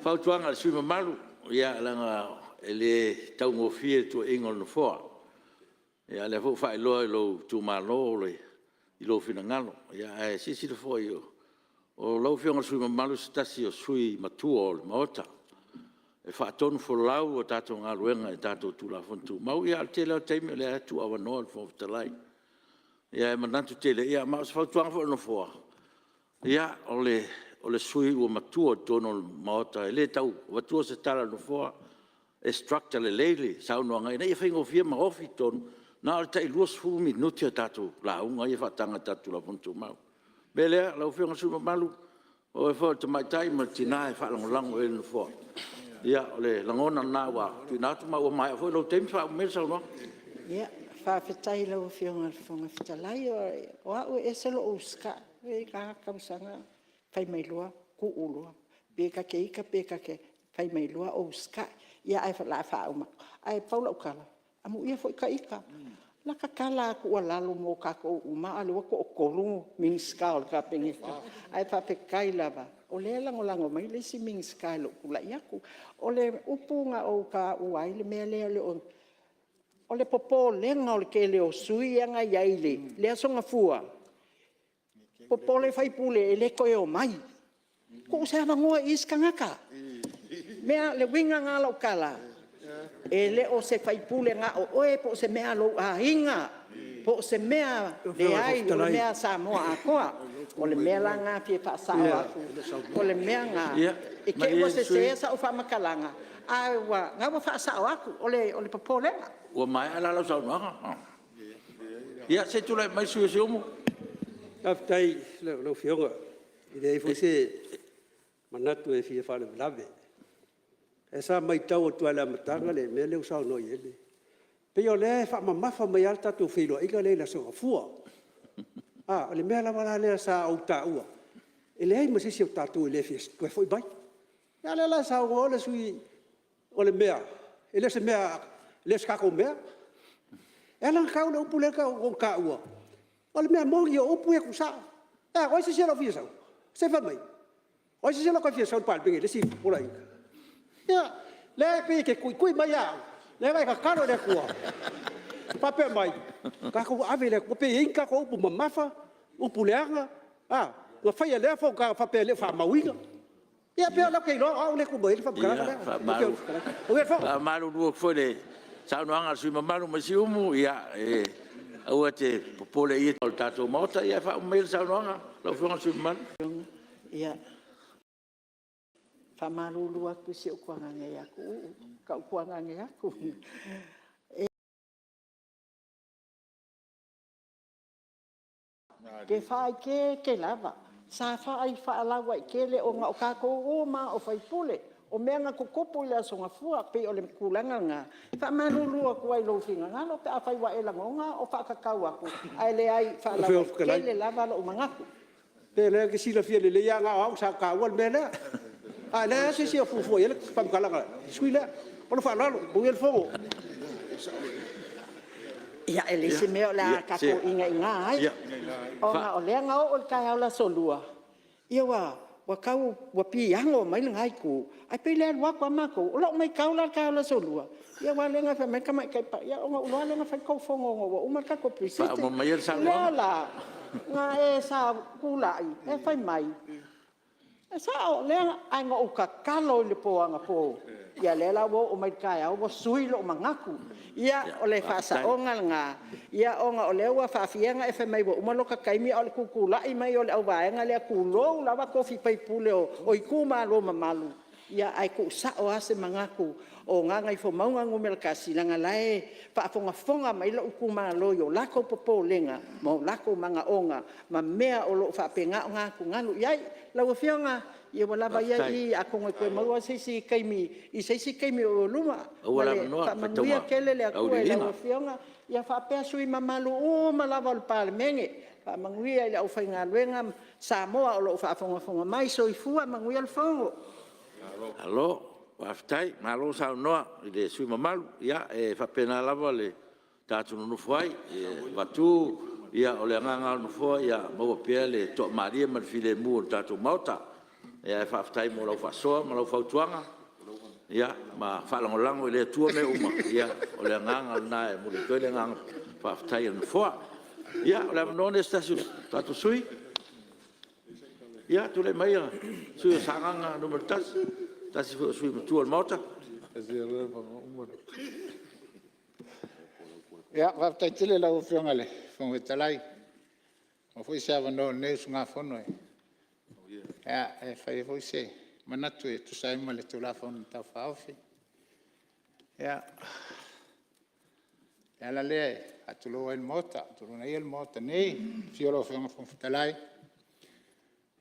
fautuanga le sui malu. Ia langa ele tau mo fie tu ingol no fo. Ia le fo fa lo tu malo le i lo fina ngalo. Ia e sisi le fo io. O lo fio ngal sui malu stasi o sui matuo le maota. E whaatonu wholau o tātou ngā ruenga e tātou tūla whantu. Mau ia te leo teime le atu awa noa le whawhitalai. Ia e manantu te le ia maus whautuanga wha no fua. Ia o le sui ua matua tono maota e le tau. Watua se tala no fua e structure le leile sau noa ngai. Nei e whaingo fia ma ofi tonu. Nā o le tai luas fumi nutia tātou la unga i whaatanga tātou la whantu mau. Belea lau whionga suma malu. O e whao te maitai ma tina e whaalangolango e no fua. Ia, ole langona nā wā, tui nātu ma ua mai a fwoi lau teimi wha umere sau noa. Ia, whawhetai lau whionga whonga whitalai o au e selo o ska, e ka kausanga, whai mai lua, ku ulua, peka ke ika, peka ke, whai mai lua o ska, ia ai wha lai wha uma, ai paula ukala, amu ia fwoi ka ika, laka kala ku lalo mo ka ko uma, alu wako o koru, ming ska o ka pengita, ai whawhekai lava, o le lango mai le si ming ska lo kula iaku, o le upunga o ka uai le mea lea le o le popo lenga o le ke le o sui anga iaile, le asonga fua. Popo le fai pule e le koe o mai. Ko se ama ngoa iska ngaka. Mea le winga ngā lau kala. E le o se fai pule ngā o oe po se mea lo a hinga. Po se mea le ai o le mea Samoa a koa. O le mea la ngā pie pa sao aku. O le mea ngā. E ke ua se se sa o wha makalanga. Ai wa ngā wa wha sao aku. O le popo lenga. Ua mai ala lau sau noa. Ia, se tula mai sui se umu. Aftai, lau whionga. I rei fo se manatu e fia whale mlawe. E sa mai tau o tuala matanga le mea leo sau no i ele. Pe o le wha mamafa mai alta tu whilo ika le la songa fua. Le mea la wala lea sa au ta ua. E le hei masisi au tatu e le fia koe foi bai. Ia le la sa o le sui o le mea. E le se mea, le skako mea. E lang kau le upu le ka o ka ua. O le mea mongi o upu e kusa. Oi se se lo fia sau. Se fa mai. Oi se se lo ka fia sau pal pingi le si pula ika. Ia, le pe ke kui mai au. Le vai ka karo le kua. Pape mai. Ka ko ave le ko pe inka ko upu mamafa, upu leanga. Nga fai le fo ka fa pe le fa mawinga. Ia pe la ke lo au le ko mai fa kala. O e fa. Malu do foi le sau noanga sui mamalu ma si umu ia e au te popole i tol tatou mota ia fa umele sau noanga lau fonga sui mamalu. Ia. Whamarulu aku si o kuangange aku, ka kuangange aku. Ke whai ke lava, sa whai whaalawa i ke le o ngā o kako o ma o whai pule, o mea ngā kukopo i le asonga fua, pe o le kulanga ngā. Whamarulu aku ai lo finga ngalo, pe a whai wa e langonga o whakakau aku, ai le ai whaalawa i ke le lava lo umangaku. Pe le ke sila fia le ia ngā au sa ka ua le mea lea. Le se se fu fu ele pam kala sui le O le whalalo, bui le fongo. Ia e lesi mea o la kako inga ai. O nga o lea ngao o le kai au la solua. Ia wa kau wa pi ango mai le ngai ku. Ai pe le wa kwa mako. O la mai kau la kai au la solua. Ia wa lenga fa mai kamai kai pa. Ia o nga uloa lenga fa kau fongo o uma kako prisite. Pa mo mai el sa Lea la. Nga e sa kulai. E fai mai. E sa o lea ai nga o kakalo le poanga po. Ia lela wo o mai kai au wo sui lo mangaku. Ia o le fasa onga nga. Ia onga o le ua fafienga e fe mai wo umalo ka kaimi o le kukula i mai o le au vaenga le kulo lava kofi pai pule o iku malo mamalu. Ia ai ku sa o ase mangaku o nga ngai fo maunga ngumel kasi langa lae pa fonga mai lo iku malo yo lako popo lenga mo lako manga onga ma mea o lo fa penga nga ku ngalu iai la wo fionga ia wala ba ia i ako ngai koe maua seisi kaimi o luma fa manuia kele le aku e la fionga ia fa pe sui mamalu o malava le Palemene fa manguia ile au fainga luenga Samoa o lo fa fonga mai so i fua manguia le fongo alo waftai malo sa noa ile sui mamalu ia e fa pena lava le tatu no fuai watu ia o le nganga no fuai ia mo pe le to maria mal file mu tatu mauta ia fa ftai mo lo fa so mo lo fa tuanga ia ma fa lango le tua me uma ia o le nganga na e mo le to le nganga fa ftai no fuai ia o le non estasu tatu sui ia tu le mai sui sanganga no mertas tasi sui tu al mauta ia waftai tile lau fionga le fonga talai o foi se avano ne sunga fono ia e fai foi se manatu e tu sai male tu la fon ta faufi ia la le atulo el mota tu na el mota nei fiolo fonga fonga talai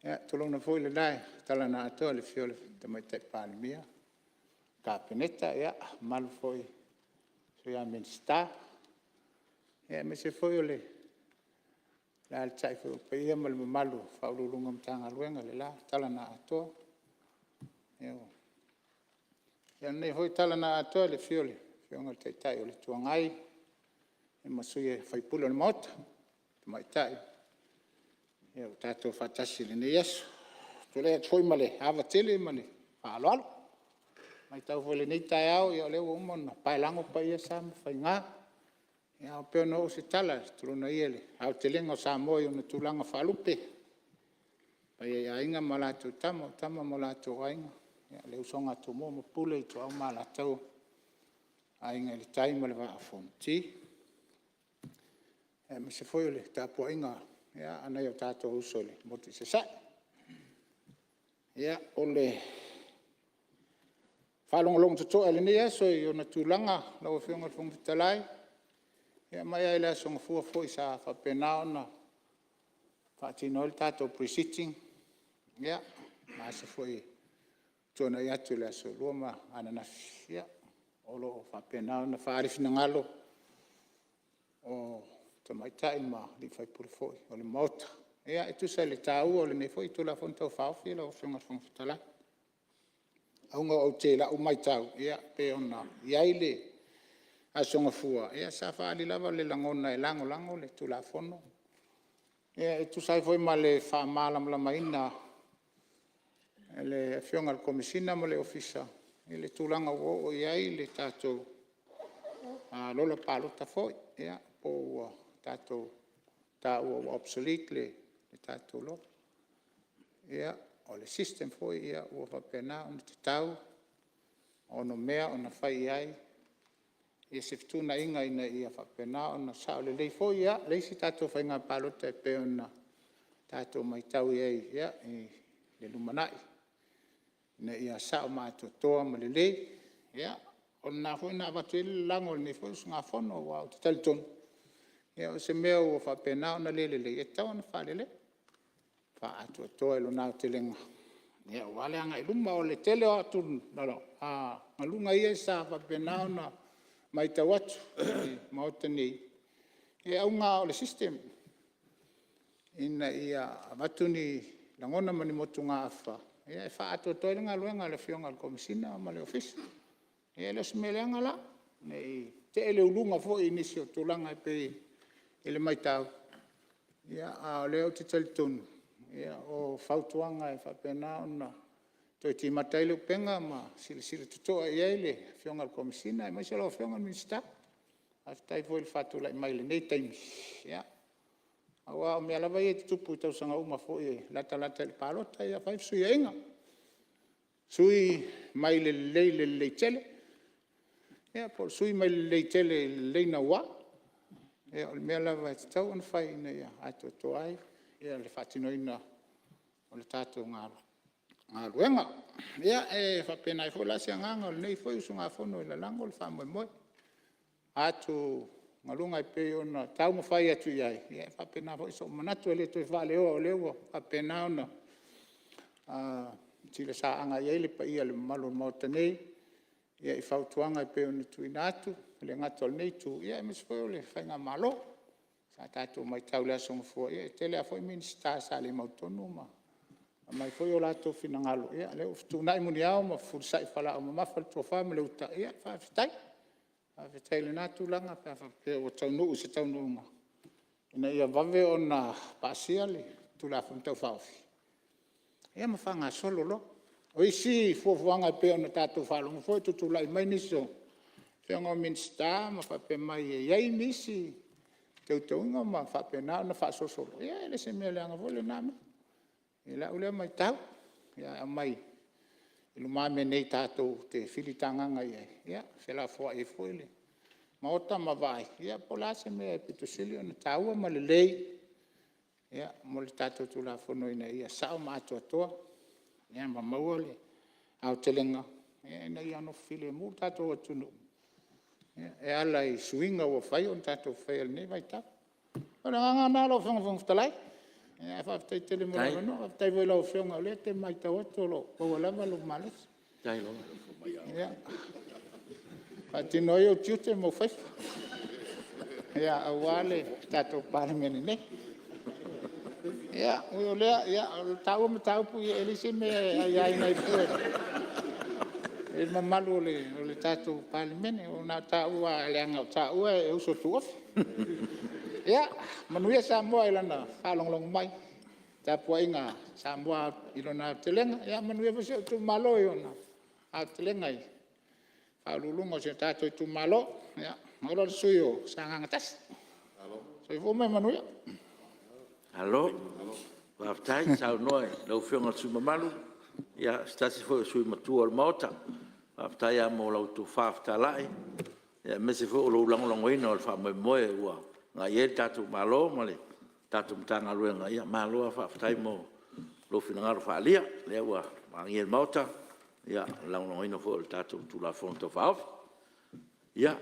ia tu lo na foi le dai tala na to le fiolo te mai te Palemene ka peneta ia mal foi so ia men sta ia me se foi ole la tsai fo pe ia mal malu fa lu ngam tanga luenga le la tala na to ia nei foi tala na to le fiole fionga te tai ole tuangai e masuie fai pulo le mot mai tai ia tato fatasi le yeso to le foi male ava tele male fa lo mai tau fo le nei tai au ia le o mon pa lango pa ia sam fai nga ia o pe no se tala tru na ile au te lengo Samoa o na tulanga falupe pa ia inga mala tu tama mala tu ainga ia le usonga tu mo pule tu au mala tu ainga le taima le va fonti e me se foi le tapo inga ia ana yo tato usole mo ti se sa ia ole falong long to ele ni so yo na tulanga lo fionga fong talai ia mai ai la song fu sa fa penao na fa tinol tato pre-sitting ia ma se foi tona ia tu la so loma ana na ia olo fa penao na fa arif na ngalo o to mai tai ma li fai por foi o le mota ia e tu sa le tau o le ne foi tu la fonto fa fi lo fionga fong talai aunga o te la o mai tau ia pe ona ia ile a songa fua ia sa fa ali lava le langona e lango le tu la fono ia tu sai foi male fa mala la maina le fionga al komisina mo le ofisa ile tu langa o ia ile tato a lola palo ta foi ia po tato ta o obsolete le tato lo ia o le system foi ia o fa pena on te tau ono mea ona fai ai e se ftuna inga ina ia fa pena ona sa le lei foi ia le si tato fai nga palo te pe ona tato mai tau ia le lumanai na ia sa ma to to ma le lei ia ona foi na va te lango ne foi nga fono wa te telton ia se mea o fa pena ona le e tau ona fa le fa atu to lo na te lenga ia wale anga i luma o le tele atu no malunga ia sa fa pena ona mai ta watu ma o tani e aunga o le system ina ia matuni langona mani motunga afa ia fa atu to lenga luenga le fionga al komisina ma le office Ia le smelenga la. Nei te ele ulunga fo inisi o tulanga e pe ele mai tau. Ia a leo te talitonu. Ia o fautuanga e whapena ona. Toi ti matai leo penga ma sili tutoa i eile fionga komisina e mai se lo fionga minsta. Aftai fo il fatu lai mai le nei taimi. Ia. Awa o mea lava i e tupu i tau sanga uma fo i lata le palota ia fai sui inga. Sui mai le tele. Ia por sui mai le tele le na wa. Ia o mea lava i tau on fai na ia ato to ai. Ia le fatino ina o le tato ngalo. Ngalo ia e whapena i fo lasi a nganga o le nei fo i usunga fono i la lango le whamoe moe. Atu ngalunga i pe ona tau mo fai atu iai. Ia whapena fo i so manatu e le toi whale o leo whapena ona. Tila sa anga iai le pa ia le malo mauta nei. Ia i whautuanga i pe ona tu inatu. Le ngato le nei tu. Ia e misfo le whainga malo. Sa tatu mai tau le asonga fua. Ia tele a fo i minista sa le mautonu ma. Mai foi o lato fina ngalo. Ia le uftu nai muni au ma fursa i whala o ma mafal tua wha le uta. Ia whaafitai. Whaafitai le natu langa pe o taunu se taunu unga. Ina ia vave o na pasia le tula whamtau whaofi. Ia ma whanga solo lo. O isi fuafuanga pe o na tātou whalonga foi tutula i mai niso. Whianga o minsta ma whape mai e iei nisi. Teutaunga ma whape nao na whaasosolo. Ia ele se mea leanga vole nami. Ila ule mai tau, ia mai ilu mame nei tātou te whiritanganga ia, ia, whela fua e fuile. Maota ma vai, ia, pola se mea pitusili ona taua ma le lei, ia, mo le tātou tula whonoina ia, sao ma atua toa, ia, ma maua le, au telenga, ia, ina ia no while mu tātou atunu. Ia, e ala i suinga ua whai, on tātou whai al nei vai tau. Ora nganga nalo whangafutalai. Ja, whaftai tele mo lava no, whaftai voi lau whionga le te mai tau atu lo, kaua lava lo malas. Tai lo. Ia. Whatino iau tiute mo whai. Ia, awale, tātou Palemene nei. Ia, uio lea, ia, tau ma tau pu ia elisi me ai nai pue. E mamalu o le tātou Palemene, o nā tau a leanga o tau e uso tuofi. Ia, manuia Samoa ilana whalonglong mai. Tā puainga Samoa ilona telenga. Ia, manuia vase o tu malo i ona. A telenga i. Whalulunga se tātou i tu malo. Ia, maura sui o sanganga tas. Soi fume manuia. Halo. Whaftai, sao noe, lau whionga sui mamalu. Ia, stasi fo sui matua al maota. Whaftai a mo lau tu whafta lai. Ia, mese fo lau langolongo ina o le whamoe moe ua. Nga ie tātou malo, male tātou mtanga luenga ia malo a whaftai mo lo whinangaro whaalia, lea ua mangi el mauta, ia launong ino fo le tātou tula whonto whaof. Ia,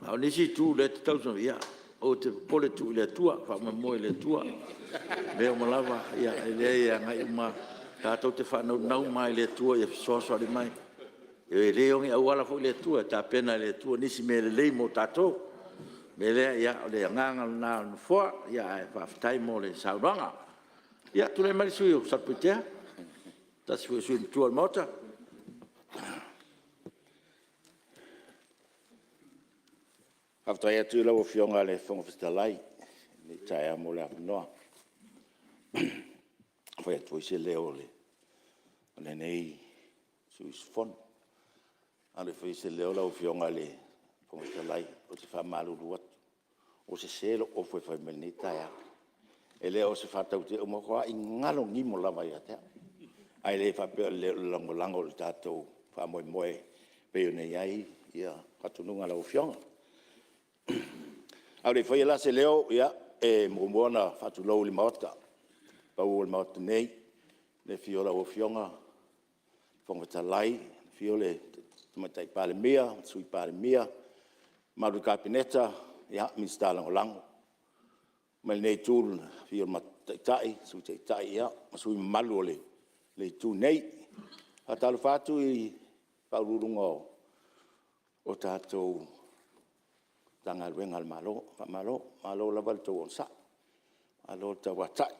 au nisi tū le te tausang, ia, o te pole tū le tua, whamamoe le tua, leo malawa, ia, lea ia ngai uma, tātou te whanau nau mai le tua, ia fisoasoa le mai. E leongi au ala fo le tua, tā pena le tua, nisi me le lei mo tātou, Mele ia le nganga na fo ia fa tai mo le sauranga. Ia tu le mali sui sa putea. Ta sui tu al mota. After ia tu la fionga le fonga festalai. Ni tai mo la no. Foi tu se le ole. Le nei sui fon. Ale foi se le ola fionga le fonga festalai. O te wha malu atu. O se selo o fwe whai mele nei taia. E lea o se whatau te umakoa i ngalo ngimo lava ia tea. Ai le whapea le lango le tātou wha moe moe peo nei ai ia katununga lau fionga. Au le whai la se leo ia e mumuana whatu lau li maotka. Pau o le maotka nei. Le fiola o fionga. Whangata lai. Fio le tumatai Palemea, sui Palemea. Maru kapineta, ia, minsta lango. Mai nei tūl, fio mataitai, sui taitai, ia, sui malu ole, le tū nei. Hatalu whātu i paururunga o tātou tanga ruenga al malo lawal tau on sa. Alo tau watai.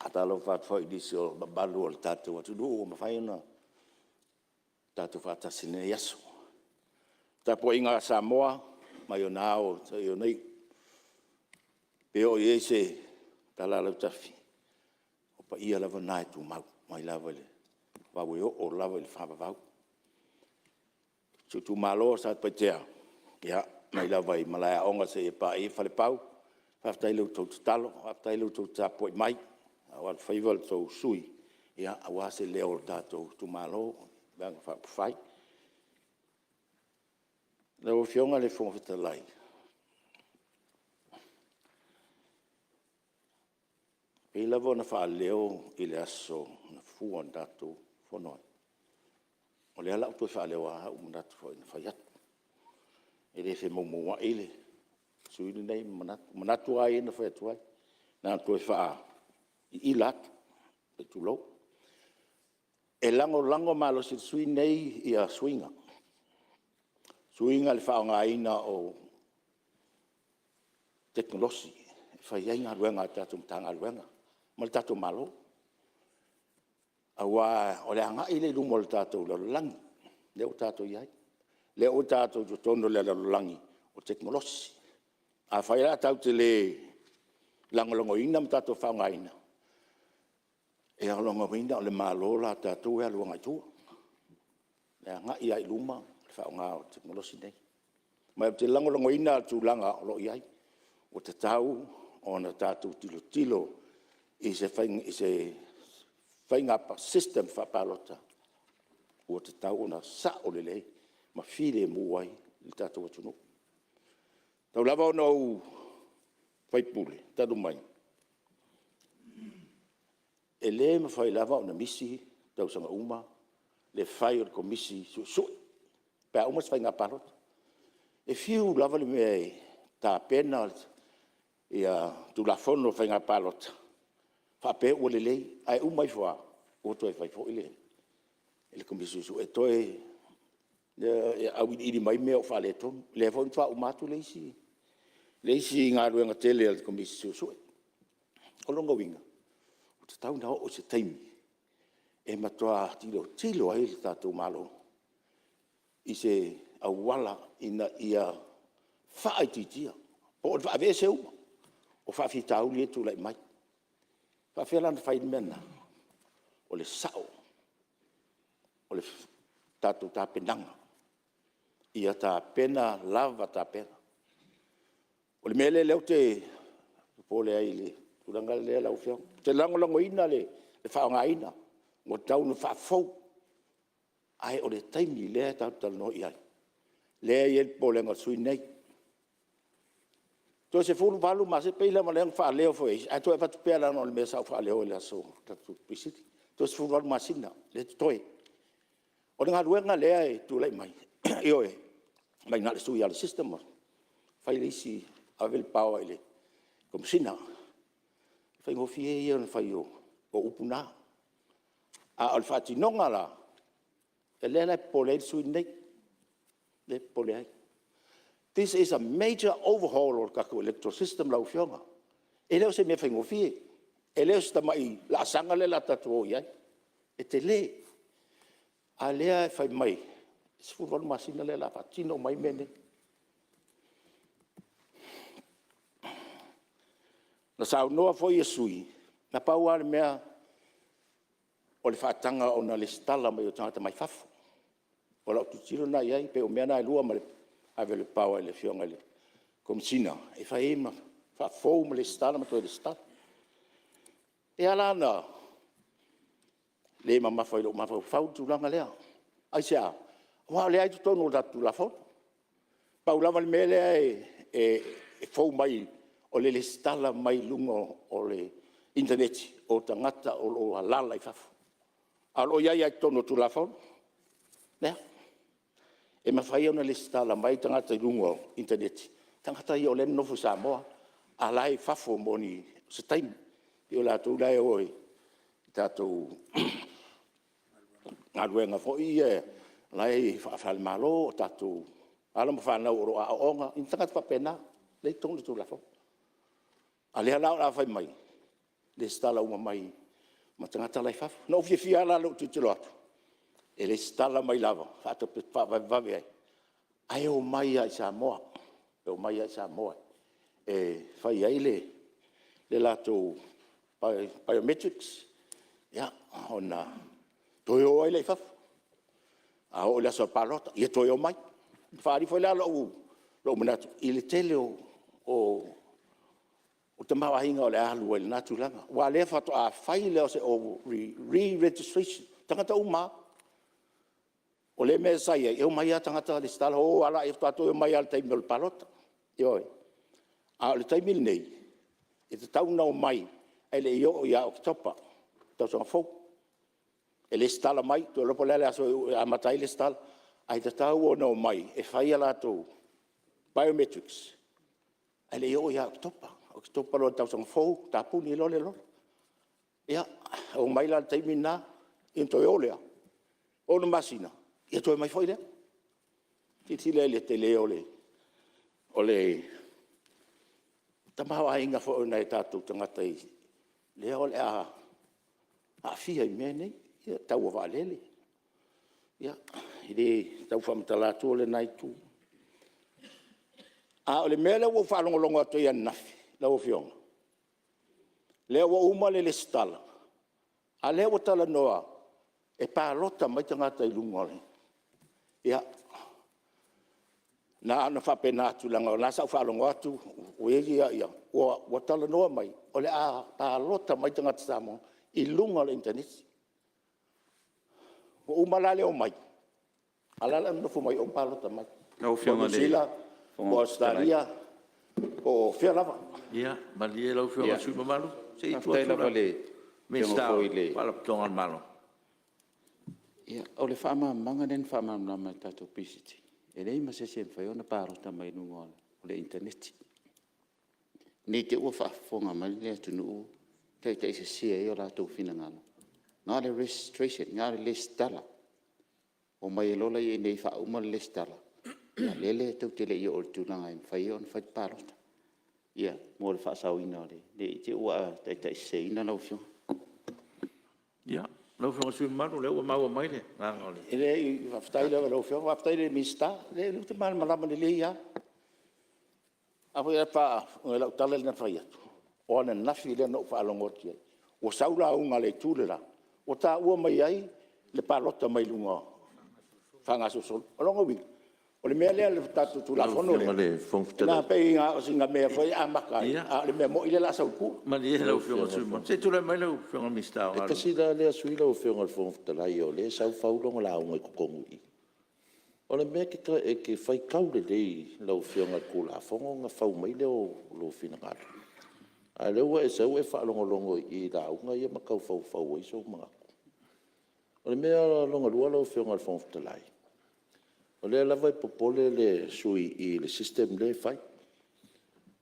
Hatalu whātu whai disi o babalu o tātou atu duo o mawhaiona. Tātou whātasine yaso. po inga Samoa, mai o nao, o nei, pe o ie se tala lau tafi. O pa ia lava nai tu mau, mai lava le, wau o lava le whapapau. So tu malo sa pa tea, ia, mai lava i malaya onga se e pa e whale pau, whaftai lau tau talo, whaftai lau tau tapo i mai, awal whaival tau sui, ia, awa se leo tātou tu malo, bang whapawhai. Leo fionga le whongwhita lai. Pei lava na wha leo i le aso na fuan tātou whanoi. O le ala upo wha leo a hau manatu wha ina whaiatu. E le whi maumua ele. Suini nei manatu ai ina whaiatu ai. Nā koe wha i ilat, e tu lau. E lango malo si suini nei i a swinga. Suinga le wha ngā ina o teknolosi. Whai ai ngā ruenga tātou mtanga ruenga. Ma le tātou malo. Awa o le anga i le lumo le tātou lalolangi. Leo tātou iai. Leo tātou jo tono le lalolangi o teknolosi. A whai la tau te le langolongo ina ma tātou wha ngā ina. E alongo ina o le malo la tātou e aluanga i tua. Le anga i ai luma. Whao ngā o teknolosi nei. Mai te langolongo ina tu langa o lo iai. O te tau o na tātou tilo i se whainga pa system whapalota. O te tau o na sa o le lei. Ma while muai i tātou atunu. Tau lava o nau whaipule, tadu mai. E le ma whai lava o na misi, tau sanga uma, le whai o le komisi sui. Pea umas whainga parot. E fiu lava le mea tā pena i a tulafono whainga parot. Whape ua le lei, ai umai wha, o toi whai fo ile. Ele komisusu e toi, au iri mai mea o whale tonu. Le fo wha umatu leisi. Leisi ngā ruenga tele al komisusu. O longa winga. O te tau nao o se taimi. E matua tilo ai le tātou malo. I se awala ina ia whaititia. O whawe se uma. O whawhitau li etu lai mai. Whawhela na whaid mena. O le sao. O le tātou tā penanga. Ia tā pena lava tā pena. O le mele leo te pole ai le. Turanga le lau whio. Te lango ina le whaonga ina. Mo tau na whafou. Ai o le taimi lea tātou no i ai. Lea i el polenga sui nei. Tō se fulu palu ma se peila ma leang wha leo fo eis. Ai tō e patu pēla no le mea sau wha leo e lea so. Tātou pisiti. Tō se fulu palu ma sina. Le toi. O le ngā ruenga lea e tū lei mai. I oe. Mai nā le sui ala sistema. Whai le isi avel pāua ele. Kom sina. Whai ngofi e ia na whai o upuna. A al whati nonga la. E lea lai pole sui nei. Le pole ai. This is a major overhaul o kako electoral system lau fionga. E leo se mea whaingo fie. E leo se tamai la sanga le la tatu o iai. E te le. A lea e whai mai. Se furu masina le la patino mai mene. Na sao noa foi e sui. Na pau ale mea o le whaatanga o na le stala mai o tangata mai whafo. O lau tutiro na iai, pe o mea na lua ma le ave le pau e le fionga le komsina. E whae ma whafou ma le stala ma toi le stala. E ala na le ma mawhai lo mawhau whautu langa lea. Ai sea, wha le ai tu tonu o datu la fo. Pau lava le mea lea e fou mai o le stala mai lungo o le internet o tangata o lo alala i whafo. Alo iai ai tono tu la fo. Lea. E mawhai ona le stala mai tangata i lungo internet. Tangata i o le nofu Samoa. Alai whafo moni se taimi. I o la tau lai oi. Tātou ngā ruenga fo i e. Lai whawhal malo o tātou. Ala ma whanau oro a onga. I tangata whapena. Lei tonu tu la fo. A lea lau la whai mai. Le stala uma mai. Ma tangata lai whafo. No fia la lo tu atu. E le stala mai lava. Whata pe whawai ai. ai o mai ai Samoa. O mai ai Samoa. Fai ai le lato biometrics. Ya, ona toi o ai le faf. A o le so palota, ia toi o mai. Fari foi la lo manatu. Ile tele o te mawahinga o le alu o le natulanga. Wa le fato a fai le o re-registration. Tangata uma. O le mea sai, e o mai a tangata le stala, o ala e tato e mai ala taimi o le palota. Ioi. A le taimi nei, e te tauna o mai, e le io o ia o topa. Tau songa fau. E le stala mai, tu lopo lele aso a matai le stala. Ai te tau o na o mai, e fai ala tau biometrics. E le io o ia o topa. O topa lo tau songa fau, tapuni lo le lo. Ia, o mai la taimi na, into e olea. O na masina. Ia toi mai foi lea. Titi le te le ole tamawa inga fo na tatu tangata i. Le ole a fia i mea nei. Ia tau o valele. Ia, i le tau whamtala tu ole nai tu. A ole mea leo o whalongolongo atu i anafi. Leo fionga. Leo o uma le stala. A leo o tala noa. E pālota mai tangata i lungole. Ia, na ana whapena atu langa, na sa whalongo atu, o ia, o tala noa mai, o le a pālota mai tangata Samoa, i lunga le internet. O umalale o mai, alala nofu mai o pālota mai. Au whionga le. O Australia, o Whialava. Ia, mali e lau whionga sui mamalu. Se i tua Tei lava le. Me stau, wala tonga malo. Ia, o le whaamamanga nen whaamamama tatou pisiti. E rei ma se whai ona pārota mai nunga o le interneti. Ni te ua whaafonga mai le atunu u, te se sia e o rātou whina ngano. Ngā le registration, ngā le stala. O mai e lola i e nei whauma le stala. Ia, lele tau te le i o le tūnanga i whai ona whai pārota. Ia, mō le whaasau ina o le. Ne te ua te se ina lau whionga. Ia. Lau whionga sui mamalu, leo maua mai le. Ngā ngole. E le i whaftai lewa lau whionga, whaftai le mista, le te mana malama le le ia. Apo ia wha, o lau tala le na whai atu. O ana nafi le no whaalongoti ai. O saula unga le tūlera. O tā ua mai ai, le pālota mai lunga. Whangaso sol. O longa winga. O le mea lea le tatu tu la fono le. Nā pei ngā o singa mea whai a maka. A le mea mo ile la sau ku. Mali e lau whionga sui mamalu. Se tula mai lau whionga mista. E kasi la lea sui lau whionga le whongwhitalai o le sau whaulonga la unga i kukongu i. O le mea ke whai kaule lei lau whionga ku la whonga ngā whau mai leo lo whina ngātu. A leo e sau e whaalongolongo i la unga i a makau whau i so mga. O le mea longa lua lau whionga le whongwhitalai. O le lava i popole le sui i le system le fai.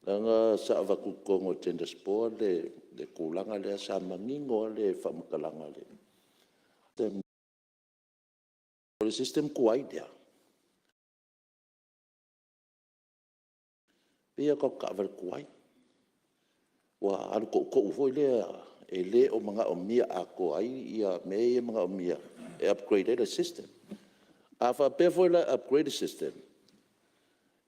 Langa sa avakukongo tenda spore le kulanga le sa mangingo le whamakalanga le. O le system kuai dea. Pia ko kaver kuai. Wa alu ko ufoi le e le o mga o mia a ko ai ia me e mga o mia e upgrade le system. A fa pe foi la upgrade system.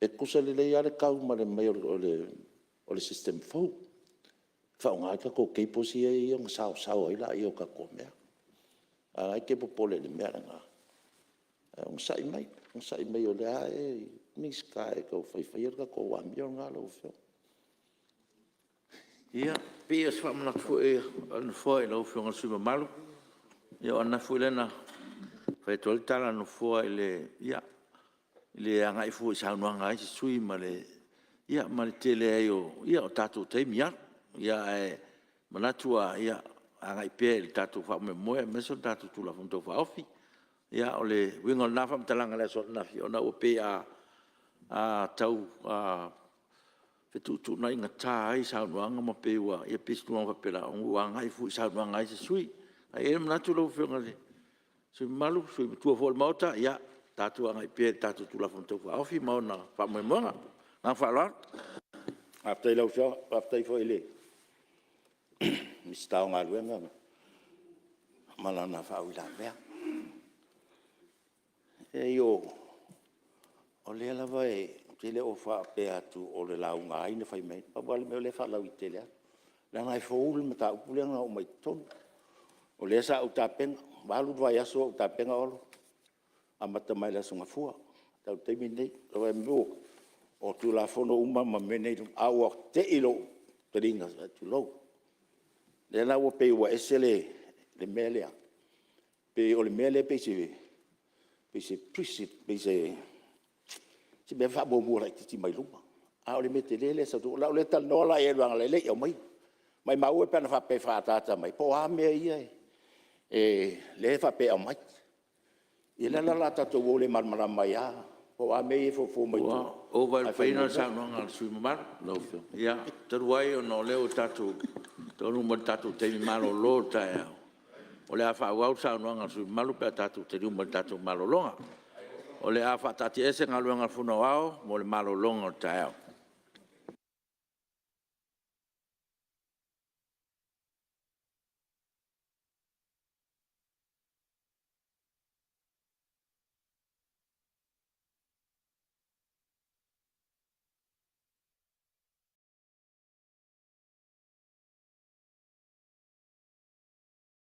E kusa le ia le kau ma le mai o le system fo. Fa unga ka ko ke posi e yung sao ai la i o ka ko mea. A ai ke popole le mea nga. Un sai mai o le a e miska e ko fai ka ko wa mi nga lo fo. Ia, pia sa whamana fwoi, anu fwoi lau whionga sui mamalu. Ia, ana fwoi lena, whai tole tala anu fwoi le anga i fwoi sa anu anga i sui ma le, ia, ma le tele ai ia, o tātou teimi ia, ia, manatua, ia, anga i pia le tātou wha me moe, meso tātou tula whantou wha ofi. Ia, o le wingo na whamtalanga le so nafi, o na ua pe a tau, tu na inga tā ai sa nuanga ma peua ia pistu ma pela o anga i fu sa nuanga i sui ai e mna tu lo whionga le sui malu sui tu fo mauta ia tatu anga i pe tatu tu la fonto fa ofi ma na fa mo mo na fa la After lau whionga, after fo ile. Mista o ngā luenga. Malana wha ui la mea. E o O le lava e te le o wha pe atu o le lau ngā ina whai mai. Pa wale meo le wha lau I te lea. La ngai whaulu me ta upulenga o mai tonu. O le sa au tāpenga. Walu vai aso au tāpenga olo. A mata mai la sunga fua. Tau teimi nei. Tawa e meo. O tu la fono uma ma menei. Au o te ilo. Te ringa tu lau. Le la o pe ua esele. Le melea. Pe o le mele pe se. Pe se prisit. Pe se. Si me fa bo mo la ti mai luma. A o le mete lele sa tu la o le tal no la e luanga le o mai. Mai mau e pana fa pe fa tata mai. Po a me ia e le fa pe o mai. I la tatu o le marmara mai a. Po a me e fo mai tu. O vai peina sa no ngal sui mar no fio. Ya, terwai o no leo tatu. Tonu mo tatu te malo lo ta. O le afa wa sa no ngal sui malu pe tatu te mo tatu malo longa. O le afa tati ese ngalu ngal funo ao mo le malo longa ta.